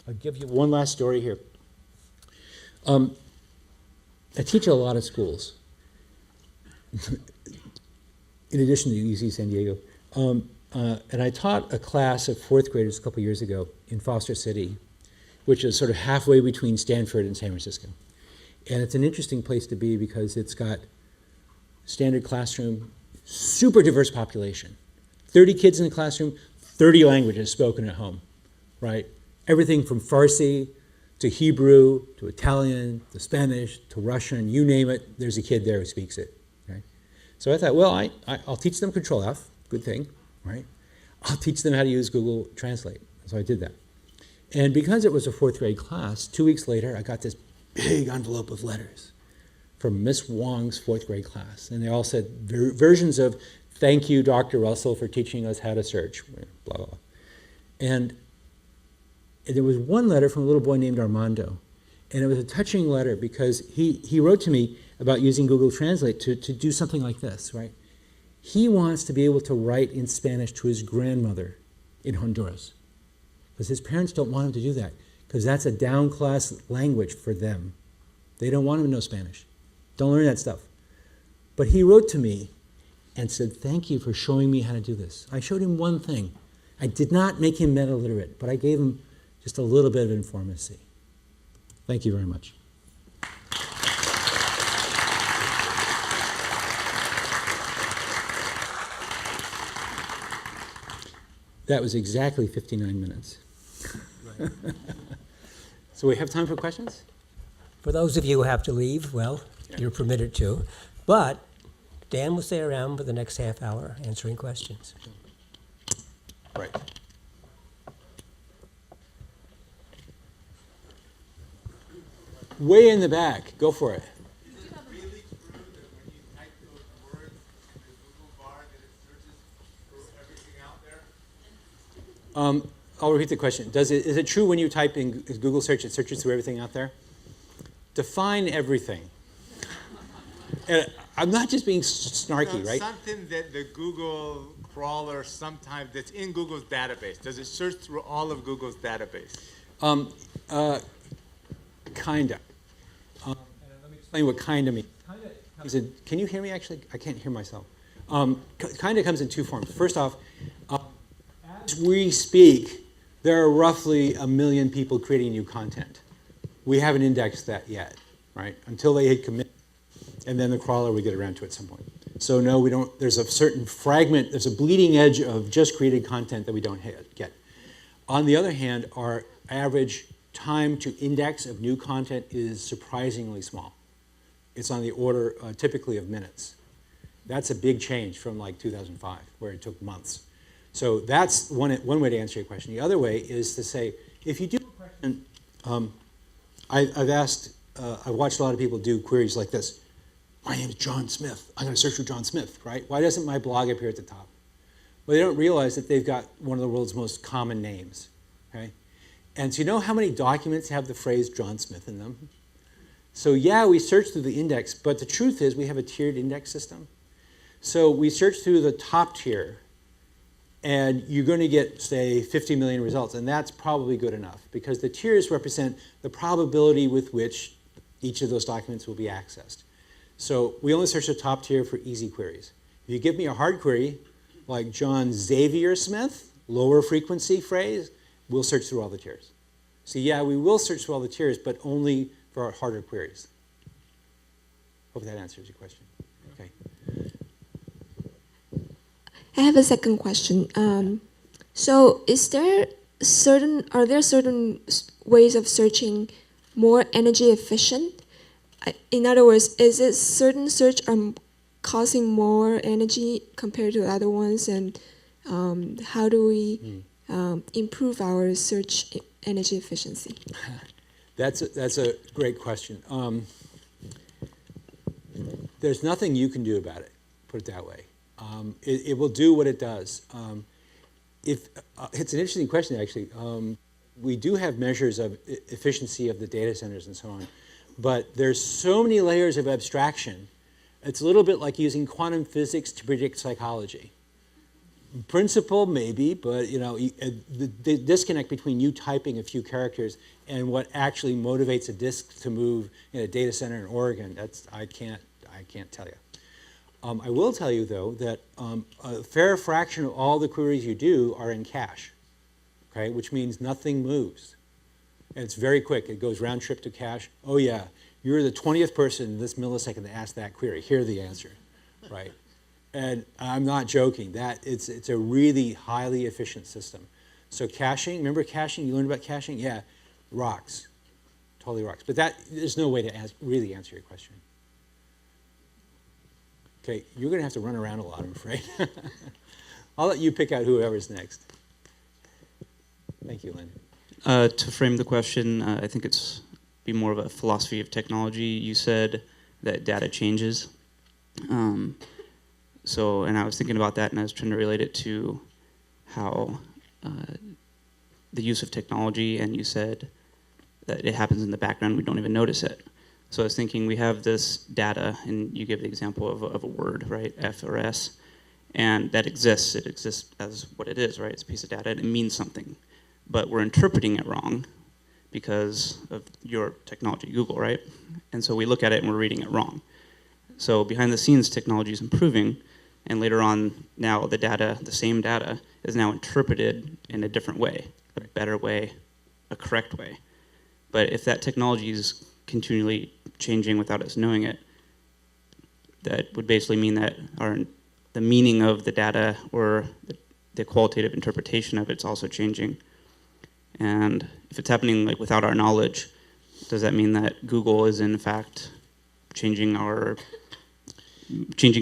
I'll give you one last story here. I teach at a lot of schools, in addition to UC San Diego. And I taught a class of 4th graders a couple years ago in Foster City, which is sort of halfway between Stanford and San Francisco. And it's an interesting place to be because it's got standard classroom, super diverse population. 30 kids in the classroom, 30 languages spoken at home, right? Everything from Farsi to Hebrew to Italian to Spanish to Russian, you name it, there's a kid there who speaks it, right? So I thought, well, I'll teach them Control F, good thing. Right? I'll teach them how to use Google Translate. So I did that. And because it was a 4th grade class, 2 weeks later, I got this big envelope of letters from Miss Wong's 4th grade class. And they all said versions of, thank you, Dr. Russell, for teaching us how to search, blah, blah, blah. And there was one letter from a little boy named Armando. And it was a touching letter because he wrote to me about using Google Translate to do something like this, right? He wants to be able to write in Spanish to his grandmother in Honduras, because his parents don't want him to do that, because that's a down-class language for them. They don't want him to know Spanish. Don't learn that stuff. But he wrote to me and said, thank you for showing me how to do this. I showed him one thing. I did not make him metaliterate, but I gave him just a little bit of informancy. Thank you very much. That was exactly 59 minutes. Right. So we have time for questions? For those of you who have to leave, well, you're permitted to. But Dan will stay around for the next half hour answering questions. Right. Way in the back. Go for it. Is it really true that when you type those words in the Google bar that it searches for everything out there? I'll repeat the question. Is it true when you type in Google search, it searches through everything out there? Define everything. I'm not just being snarky, right? Something that the Google crawler sometimes that's in Google's database. Does it search through all of Google's database? Kinda. Let me explain what kinda means. Can you hear me actually? I can't hear myself. Kinda comes in 2 forms. First off, as we speak, there are roughly 1 million people creating new content. We haven't indexed that yet, right? Until they hit commit, and then the crawler we get around to at some point. So no, we don't. There's a certain fragment. There's a bleeding edge of just created content that we don't get. On the other hand, our average time to index of new content is surprisingly small. It's on the order typically of minutes. That's a big change from like 2005, where it took months. So that's one way to answer your question. The other way is to say, if you do a question, I've watched a lot of people do queries like this. My name is John Smith. I'm going to search for John Smith, right? Why doesn't my blog appear at the top? Well, they don't realize that they've got one of the world's most common names, okay? And so you know how many documents have the phrase John Smith in them? So yeah, we search through the index, but the truth is we have a tiered index system. So we search through the top tier, and you're going to get, say, 50 million results, and that's probably good enough, because the tiers represent the probability with which each of those documents will be accessed. So we only search the top tier for easy queries. If you give me a hard query, like John Xavier Smith, lower frequency phrase, we'll search through all the tiers. So yeah, we will search through all the tiers, but only for our harder queries. Hope that answers your question. Okay. I have a second question. So are there certain ways of searching more energy efficient? In other words, is it certain search causing more energy compared to other ones, and how do we improve our search energy efficiency? That's a great question. There's nothing you can do about it, put it that way. It will do what it does. It's an interesting question, actually. We do have measures of efficiency of the data centers and so on, but there's so many layers of abstraction. It's a little bit like using quantum physics to predict psychology. In principle, maybe, but you know, the disconnect between you typing a few characters and what actually motivates a disk to move in a data center in Oregon, I can't tell you. I will tell you, though, that a fair fraction of all the queries you do are in cache, okay, which means nothing moves. And it's very quick. It goes round trip to cache. Oh, yeah, you're the 20th person in this millisecond to ask that query. Here's the answer, right? And I'm not joking. It's a really highly efficient system. So caching, remember caching? You learned about caching? Yeah, rocks. Totally rocks. But there's no way to really answer your question. Okay, you're going to have to run around a lot, I'm afraid. I'll let you pick out whoever's next. Thank you, Lynn. To frame the question, I think it's be more of a philosophy of technology. You said that data changes. And I was thinking about that, and I was trying to relate it to how the use of technology, and you said that it happens in the background, we don't even notice it. So I was thinking we have this data, and you gave the example of a word, right, F or S, and that exists. It exists as what it is, right? It's a piece of data, and it means something. But we're interpreting it wrong because of your technology, Google, right? And so we look at it and we're reading it wrong. So behind the scenes, technology is improving, and later on, now the data, the same data, is now interpreted in a different way, a better way, a correct way. But if that technology is continually changing without us knowing it, that would basically mean that the meaning of the data or the qualitative interpretation of it's also changing. And if it's happening like without our knowledge, does that mean that Google is in fact changing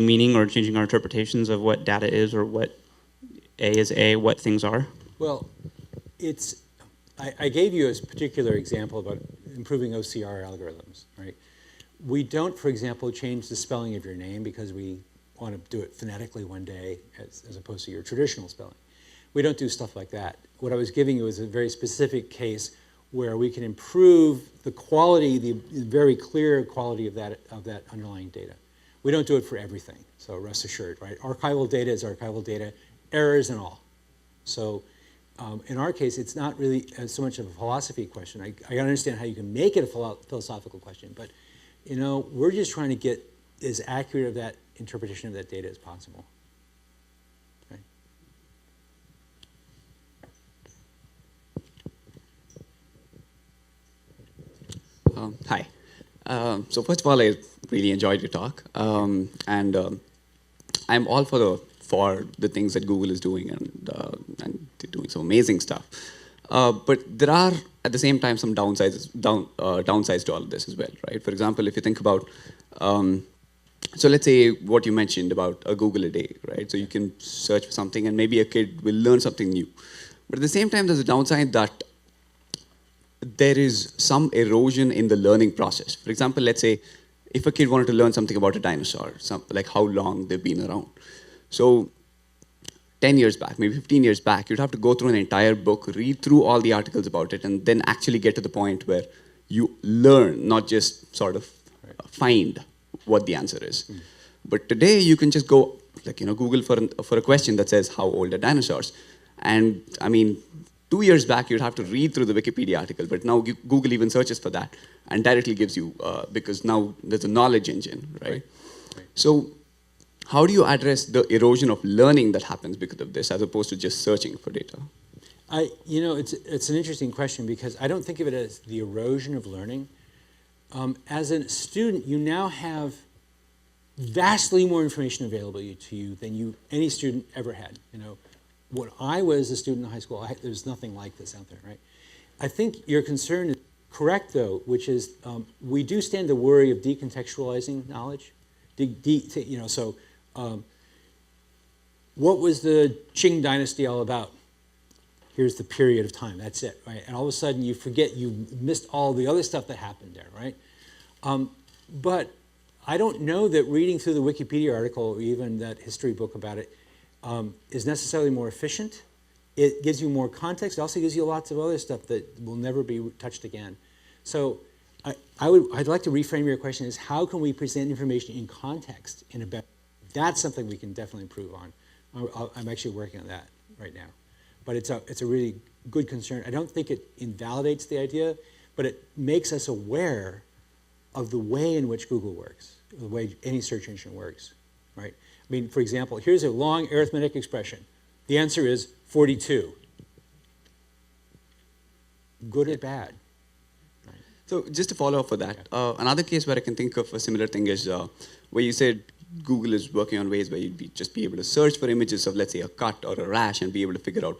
meaning or changing our interpretations of what data is or what A is A, what things are? Well, I gave you a particular example about improving OCR algorithms, right? We don't, for example, change the spelling of your name because we want to do it phonetically one day as opposed to your traditional spelling. We don't do stuff like that. What I was giving you is a very specific case where we can improve the quality, the very clear quality of that underlying data. We don't do it for everything, so rest assured, right? Archival data is archival data, errors and all. So in our case, it's not really so much of a philosophy question. I understand how you can make it a philosophical question, but you know, we're just trying to get as accurate of that interpretation of that data as possible. Okay. Hi. So first of all, I really enjoyed your talk, and I'm all for the things that Google is doing, and they're doing some amazing stuff. But there are at the same time some downsides to all of this as well, right? For example, if you think about so let's say what you mentioned about a Google a day, right? So you can search for something and maybe a kid will learn something new. But at the same time, there's a downside that there is some erosion in the learning process. For example, let's say if a kid wanted to learn something about a dinosaur, like how long they've been around. So 10 years back, maybe 15 years back, you'd have to go through an entire book, read through all the articles about it, and then actually get to the point where you learn, not just sort of find what the answer is. But today you can just go, Google for a question that says, how old are dinosaurs? And I mean, 2 years back, you'd have to read through the Wikipedia article, but now Google even searches for that and directly gives you, because now there's a knowledge engine, right? So how do you address the erosion of learning that happens because of this, as opposed to just searching for data? It's an interesting question, because I don't think of it as the erosion of learning. As a student, you now have vastly more information available to you than any student ever had. When I was a student in high school, there's nothing like this out there, right? I think your concern is correct, though, which is we do stand to worry of decontextualizing knowledge. What was the Qing dynasty all about? Here's the period of time, that's it, right? And all of a sudden you forget, you missed all the other stuff that happened there, right? But I don't know that reading through the Wikipedia article, or even that history book about it, is necessarily more efficient. It gives you more context. It also gives you lots of other stuff that will never be touched again. So I'd like to reframe your question as, how can we present information in context in a better? That's something we can definitely improve on. I'm actually working on that right now. But it's a really good concern. I don't think it invalidates the idea, but it makes us aware of the way in which Google works, the way any search engine works, right? I mean, for example, here's a long arithmetic expression. The answer is 42. Good or bad? So just to follow up for that, another case where I can think of a similar thing is where you said Google is working on ways where you'd just be able to search for images of, let's say, a cut or a rash, and be able to figure out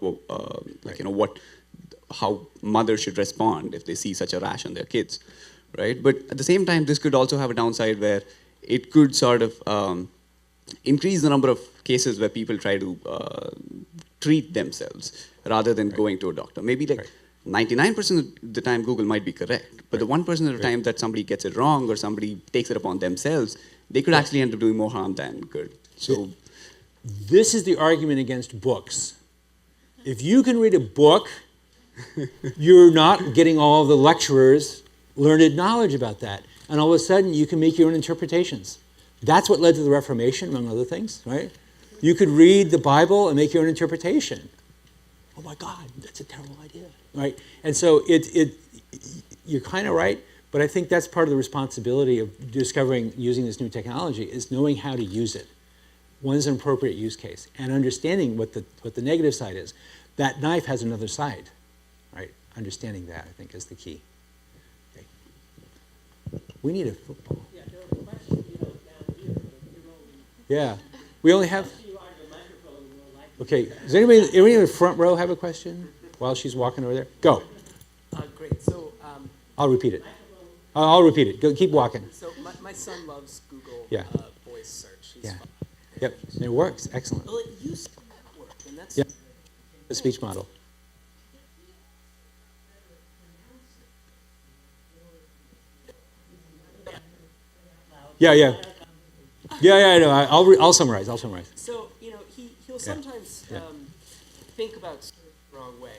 how mothers should respond if they see such a rash on their kids, right? But at the same time, this could also have a downside where it could sort of increase the number of cases where people try to treat themselves rather than going to a doctor. Maybe 99% of the time Google might be correct, but the 1% of the time that somebody gets it wrong or somebody takes it upon themselves, they could actually end up doing more harm than good. So this is the argument against books. If you can read a book, you're not getting all the lecturers' learned knowledge about that. And all of a sudden, you can make your own interpretations. That's what led to the Reformation, among other things, right? You could read the Bible and make your own interpretation. Oh my God, that's a terrible idea, right? And so you're kind of right, but I think that's part of the responsibility of discovering, using this new technology, is knowing how to use it. When is an appropriate use case? And understanding what the negative side is. That knife has another side, right? Understanding that, I think, is the key. Okay. We need a football. Yeah, there was a question, down here, but Yeah. We only have... Okay, does anybody in the front row have a question while she's walking over there? Go. Great. So I'll repeat it. I'll repeat it. Go, keep walking. So my son loves Google voice search. He's Yeah. fine. Yep. And it works. Excellent. Well, it used to work, and that's Yeah. The speech model. Yeah. I know. I'll summarize. So he'll sometimes think about search the wrong way.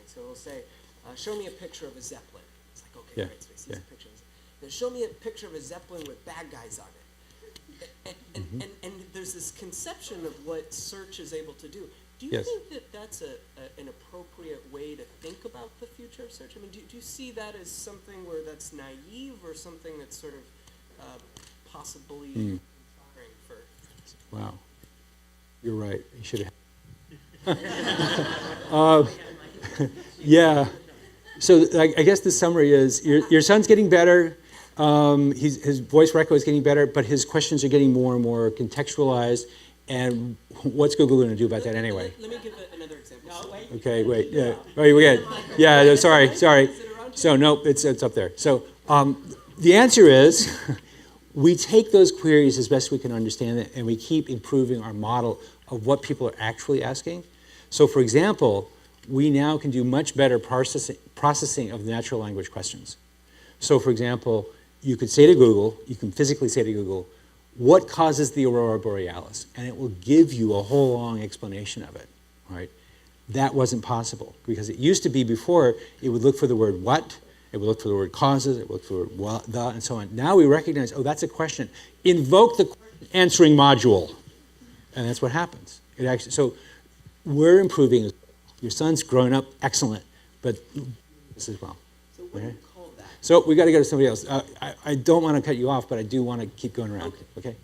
So he'll say, "Show me a picture of a Zeppelin." It's like, okay, great. So he sees a picture of a Zeppelin. Then show me a picture of a Zeppelin with bad guys on it. And there's this conception of what search is able to do. Do you think that that's an appropriate way to think about the future of search? I mean, do you see that as something where that's naive, or something that's sort of possibly inspiring for? Wow. You're right. You should have. Yeah. So I guess the summary is your son's getting better. His voice record is getting better, but his questions are getting more and more contextualized. And what's Google going to do about that anyway? Let me give another example. No, wait. Okay, wait. Yeah. Oh, we good. Yeah. No, sorry. So no, it's up there. So the answer is we take those queries as best we can understand it, and we keep improving our model of what people are actually asking. So, for example, we now can do much better processing of natural language questions. So, for example, you could say to Google, you can physically say to Google, what causes the aurora borealis? And it will give you a whole long explanation of it, right? That wasn't possible because it used to be before it would look for the word what, it would look for the word causes, it would look for the word what, the, and so on. Now we recognize, oh, that's a question. Invoke the answering module. And that's what happens. It actually, so we're improving. Your son's growing up excellent, but this as well. So what do you call that? So we got to go to somebody else. I don't want to cut you off, but I do want to keep going around. Okay?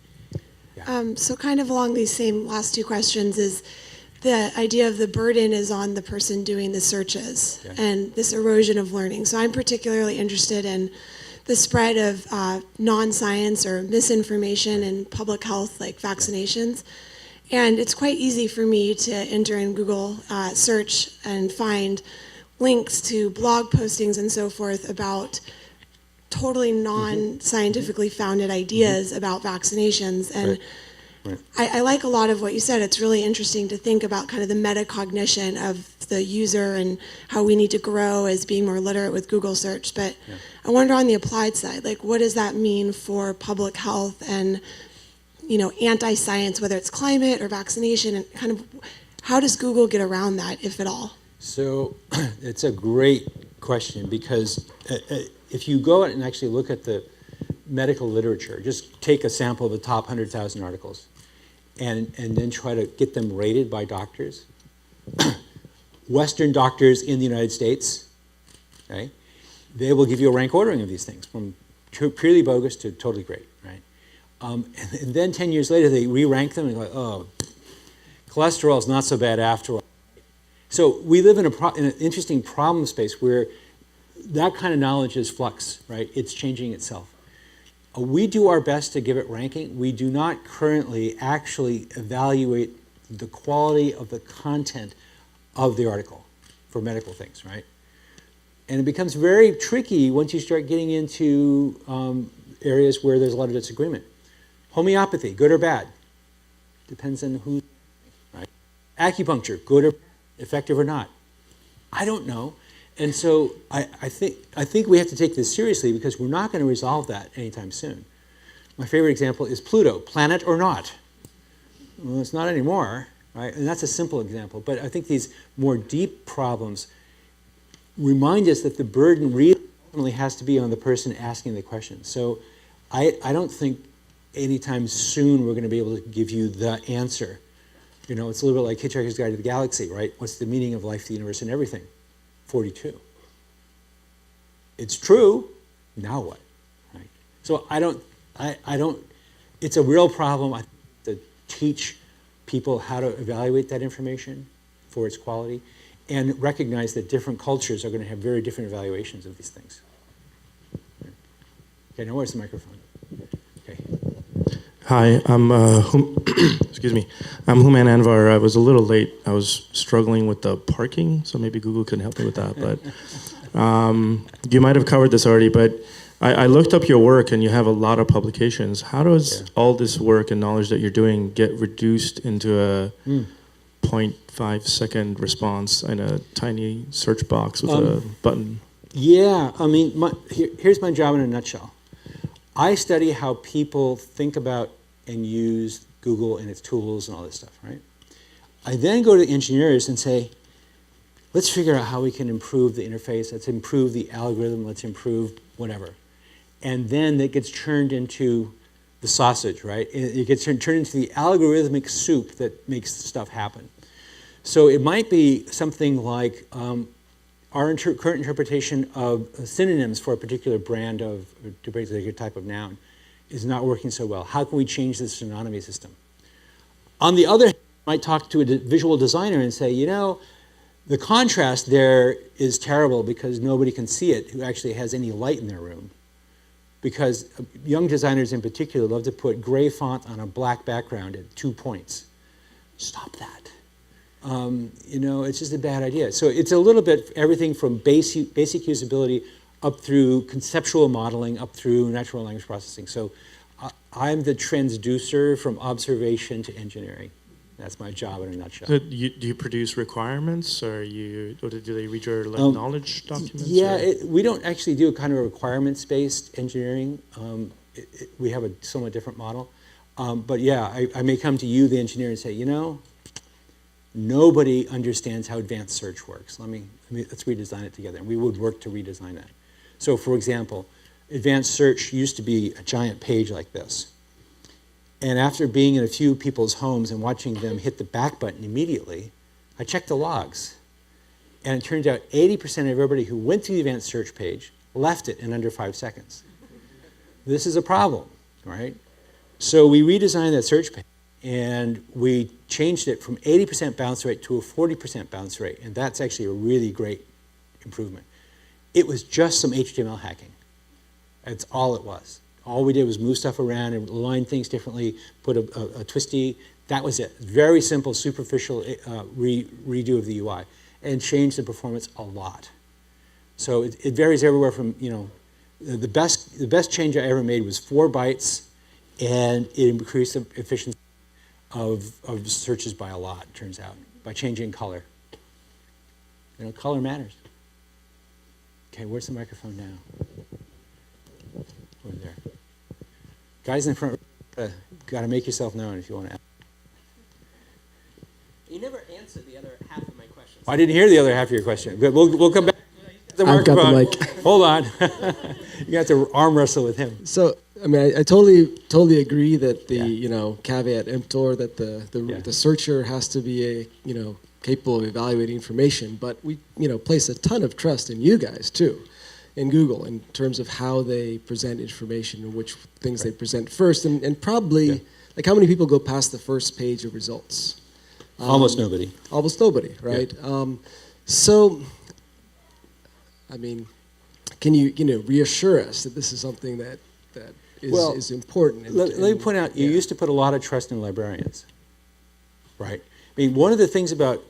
So kind of along these same last two questions is the idea of the burden is on the person doing the searches and this erosion of learning. So I'm particularly interested in the spread of non-science or misinformation in public health, like vaccinations. And it's quite easy for me to enter in Google search and find links to blog postings and so forth about totally non-scientifically founded ideas about vaccinations. And I like a lot of what you said. It's really interesting to think about kind of the metacognition of the user and how we need to grow as being more literate with Google search. But I wonder on the applied side, like what does that mean for public health and anti-science, whether it's climate or vaccination, and kind of how does Google get around that, if at all? So it's a great question because if you go out and actually look at the medical literature, just take a sample of the top 100,000 articles and then try to get them rated by doctors. Western doctors in the United States, okay, they will give you a rank ordering of these things from purely bogus to totally great, right? And then 10 years later, they re-rank them and go, oh, cholesterol is not so bad after all. So we live in an interesting problem space where that kind of knowledge is flux, right? It's changing itself. We do our best to give it ranking. We do not currently actually evaluate the quality of the content of the article for medical things, right? And it becomes very tricky once you start getting into areas where there's a lot of disagreement. Homeopathy, good or bad? Depends on who, right? Acupuncture, good or effective or not? I don't know. And so I think we have to take this seriously because we're not going to resolve that anytime soon. My favorite example is Pluto, planet or not? Well, it's not anymore, right? And that's a simple example. But I think these more deep problems remind us that the burden really has to be on the person asking the question. So I don't think anytime soon we're going to be able to give you the answer. It's a little bit like Hitchhiker's Guide to the Galaxy, right? What's the meaning of life, the universe, and everything? 42. It's true. Now what? Right? So I don't. It's a real problem. I have to teach people how to evaluate that information for its quality, and recognize that different cultures are going to have very different evaluations of these things. Okay. Now where's the microphone? Okay. Hi, I'm excuse me. I'm Human Anvar. I was a little late. I was struggling with the parking, so maybe Google can help me with that. But you might have covered this already. But I looked up your work, and you have a lot of publications. How does all this work and knowledge that you're doing get reduced into a 0.5 second response in a tiny search box with a button? Yeah, I mean, here's my job in a nutshell. I study how people think about and use Google and its tools and all this stuff, right? I then go to the engineers and say, let's figure out how we can improve the interface, let's improve the algorithm, let's improve whatever. And then it gets turned into the sausage, right? It gets turned into the algorithmic soup that makes stuff happen. So it might be something like our current interpretation of synonyms for a particular brand of, a particular type of noun is not working so well. How can we change the synonymy system? On the other hand, I might talk to a visual designer and say, The contrast there is terrible because nobody can see it who actually has any light in their room. Because young designers in particular love to put gray font on a black background at 2 points. Stop that. You know, it's just a bad idea. So it's a little bit everything from basic usability up through conceptual modeling, up through natural language processing. So I'm the transducer from observation to engineering. That's my job in a nutshell. So do you produce requirements, or do they read your knowledge documents? Yeah, we don't actually do a kind of a requirements-based engineering. We have a somewhat different model. But yeah, I may come to you, the engineer, and say, you know, nobody understands how advanced search works. Let's redesign it together. And we would work to redesign that. So for example, advanced search used to be a giant page like this. And after being in a few people's homes and watching them hit the back button immediately, I checked the logs. And it turned out 80% of everybody who went to the advanced search page left it in under 5 seconds. This is a problem, right? So we redesigned that search page, and we changed it from 80% bounce rate to a 40% bounce rate, and that's actually a really great improvement. It was just some HTML hacking. That's all it was. All we did was move stuff around and align things differently, put a twisty. That was it. Very simple, superficial redo of the UI, and changed the performance a lot. So it varies everywhere from, you know, the best change I ever made was 4 bytes, and it increased the efficiency of searches by a lot, it turns out, by changing color. You know, color matters. Okay, where's the microphone now? Over there. Guys in front, got to make yourself known if you want to ask. You never answered the other half of my questions. I didn't hear the other half of your question, but we'll come back. I've got the mic. Hold on. You got to arm wrestle with him. So, I mean, I totally agree that the, you know, caveat emptor, that the searcher has to be capable of evaluating information, but we, you know, place a ton of trust in you guys too, in Google, in terms of how they present information and which things they present first, and probably, like, how many people go past the first page of results? Almost nobody. Almost nobody, right? Yeah. So, I mean, can you reassure us that this is something that is important? Let me point out, you used to put a lot of trust in librarians, right? I mean, one of the things about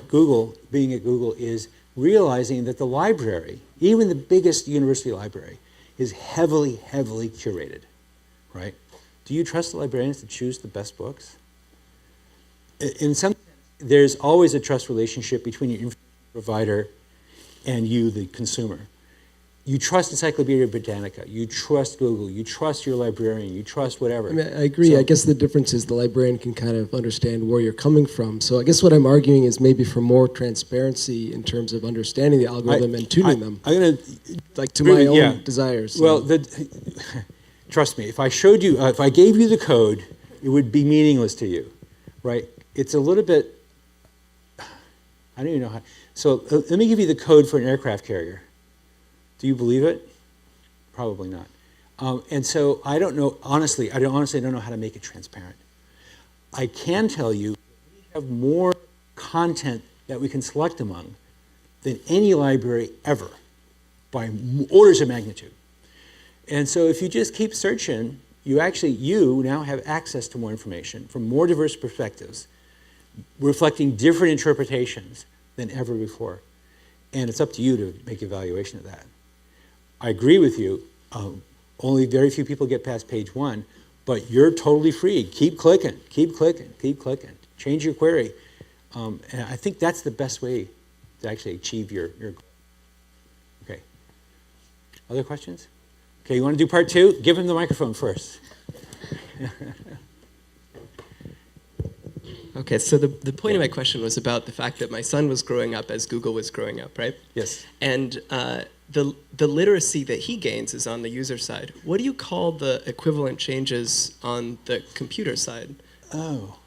Google, being at Google, is realizing that the library, even the biggest university library, is heavily, heavily curated, right? Do you trust the librarians to choose the best books? In some sense, there's always a trust relationship between your information provider and you, the consumer. You trust Encyclopedia Britannica, you trust Google, you trust your librarian, you trust whatever. I mean, I agree. I guess the difference is the librarian can kind of understand where you're coming from. So I guess what I'm arguing is maybe for more transparency in terms of understanding the algorithm and tuning them. I'm going to... Like to my own desires. Well, trust me, if I showed you, if I gave you the code, it would be meaningless to you, right? It's a little bit... I don't even know how... So let me give you the code for an aircraft carrier. Do you believe it? Probably not. And so I don't know, honestly, I don't know how to make it transparent. I can tell you we have more content that we can select among than any library ever, by orders of magnitude. And so if you just keep searching, you now have access to more information from more diverse perspectives, reflecting different interpretations than ever before. And it's up to you to make evaluation of that. I agree with you. Only very few people get past page 1, but you're totally free. Keep clicking, keep clicking, keep clicking. Change your query. And I think that's the best way to actually achieve your goal. Okay. Other questions? Okay, you want to do part 2? Give him the microphone first. Okay, so the point of my question was about the fact that my son was growing up as Google was growing up, right? Yes. And the literacy that he gains is on the user side. What do you call the equivalent changes on the computer side? Oh.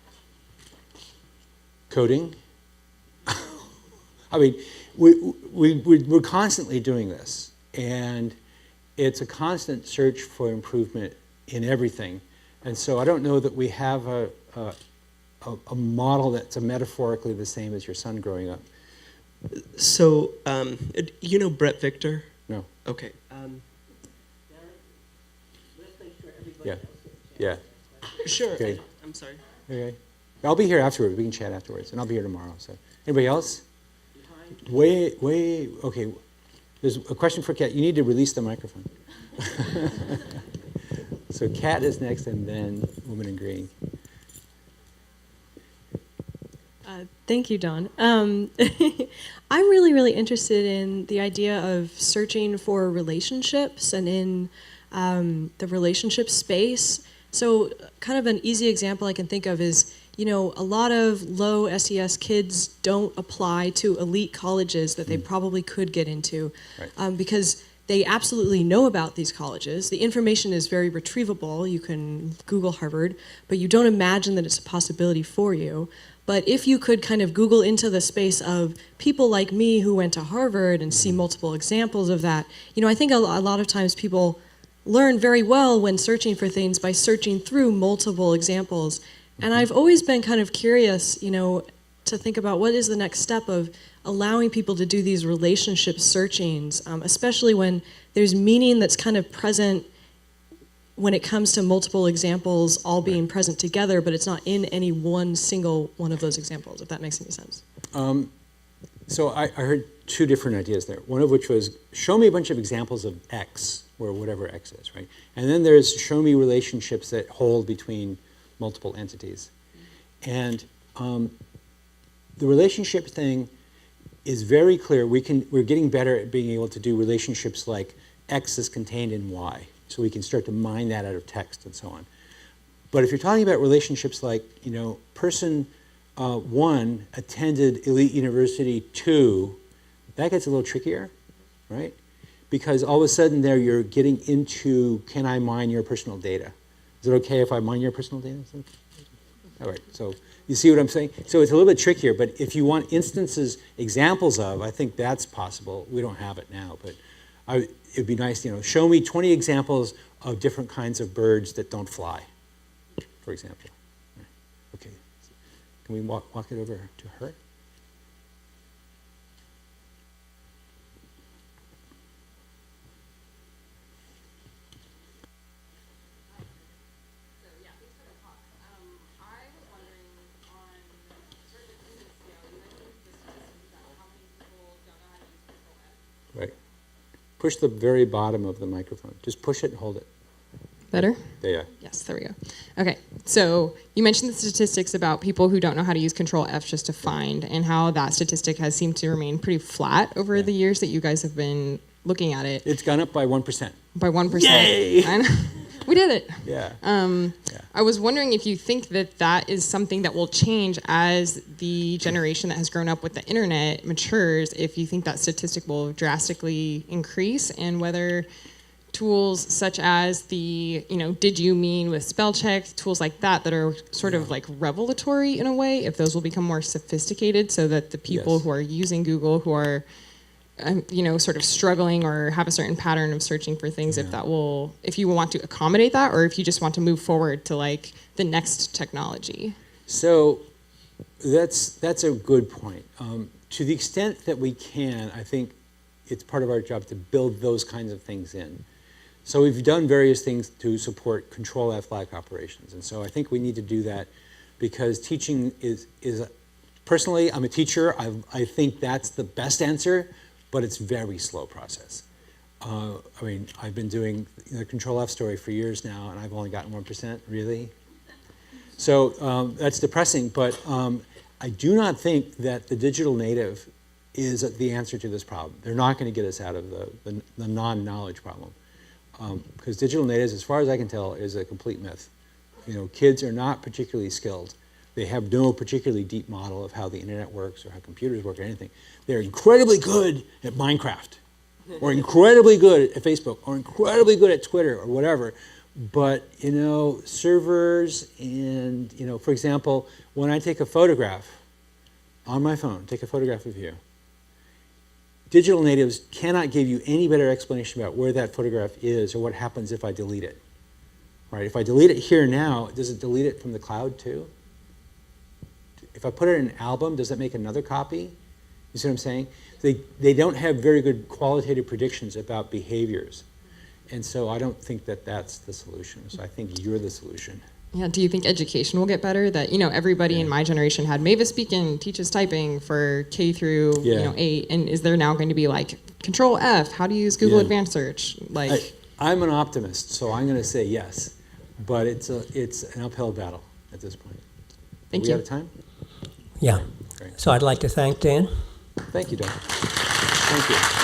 Coding? I mean, we're constantly doing this, and it's a constant search for improvement in everything. And so I don't know that we have a model that's metaphorically the same as your son growing up. So, you know Brett Victor? No. Okay. Yeah. Yeah. Sure. Okay. I'm sorry. Okay. I'll be here afterwards. We can chat afterwards, and I'll be here tomorrow. So, anybody else? Way. Okay. There's a question for Kat. You need to release the microphone. So Kat is next, and then woman in green. Thank you, Don. I'm really, really interested in the idea of searching for relationships and in the relationship space. So kind of an easy example I can think of is, you know, a lot of low SES kids don't apply to elite colleges that they probably could get into, Right. because they absolutely know about these colleges. The information is very retrievable. You can Google Harvard, but you don't imagine that it's a possibility for you. But if you could kind of Google into the space of people like me who went to Harvard and see multiple examples of that, you know, I think a lot of times people learn very well when searching for things by searching through multiple examples. And I've always been kind of curious, you know, to think about what is the next step of allowing people to do these relationship searchings, especially when there's meaning that's kind of present when it comes to multiple examples all being present together, but it's not in any one single one of those examples, if that makes any sense. So I heard two different ideas there. One of which was, show me a bunch of examples of X, or whatever X is, right? And then there's show me relationships that hold between multiple entities. And the relationship thing is very clear. We're getting better at being able to do relationships like X is contained in Y. So we can start to mine that out of text and so on. But if you're talking about relationships like, you know, person 1 attended elite university 2, that gets a little trickier, right? Because all of a sudden there you're getting into, can I mine your personal data? Is it okay if I mine your personal data? All right, so you see what I'm saying? So it's a little bit trickier, but if you want instances, examples of, I think that's possible. We don't have it now, but it'd be nice, you know, show me 20 examples of different kinds of birds that don't fly, for example. Okay, can we walk it over to her? Right. Push the very bottom of the microphone. Just push it and hold it. Better? There. Yes, there we go. Okay, so you mentioned the statistics about people who don't know how to use Control F just to find, and how that statistic has seemed to remain pretty flat over the years that you guys have been looking at it. It's gone up by 1%. By 1%. Yay! We did it. Yeah. I was wondering if you think that that is something that will change as the generation that has grown up with the internet matures, if you think that statistic will drastically increase, and whether tools such as the, you know, did you mean with spell check, tools like that are sort of like revelatory in a way, if those will become more sophisticated so that the people who are using Google, who are you know, sort of struggling or have a certain pattern of searching for things, if that will, if you want to accommodate that, or if you just want to move forward to like the next technology. So that's a good point. To the extent that we can, I think it's part of our job to build those kinds of things in. So we've done various things to support Control F-like operations, and so I think we need to do that because teaching is personally, I'm a teacher. I think that's the best answer, but it's a very slow process. I mean, I've been doing the Control F story for years now, and I've only gotten 1%, really? So that's depressing, but I do not think that the digital native is the answer to this problem. They're not going to get us out of the non-knowledge problem. Because digital natives, as far as I can tell, is a complete myth. You know, kids are not particularly skilled. They have no particularly deep model of how the internet works or how computers work or anything. They're incredibly good at Minecraft, or incredibly good at Facebook, or incredibly good at Twitter or whatever. But, you know, servers and, you know, for example, when I take a photograph on my phone, take a photograph of you, digital natives cannot give you any better explanation about where that photograph is or what happens if I delete it. Right? If I delete it here now, does it delete it from the cloud too? If I put it in an album, does it make another copy? You see what I'm saying? They don't have very good qualitative predictions about behaviors. And so I don't think that that's the solution. So I think you're the solution. Yeah, do you think education will get better? That, everybody in my generation had Mavis Beacon teaches typing for K through 8, and is there now going to be like Control F, how to use Google Advanced Search? I'm an optimist, so I'm going to say yes, but it's an uphill battle at this point. Thank Are we you. out of time? Yeah. Great. So I'd like to thank Dan. Thank you, Don. Thank you.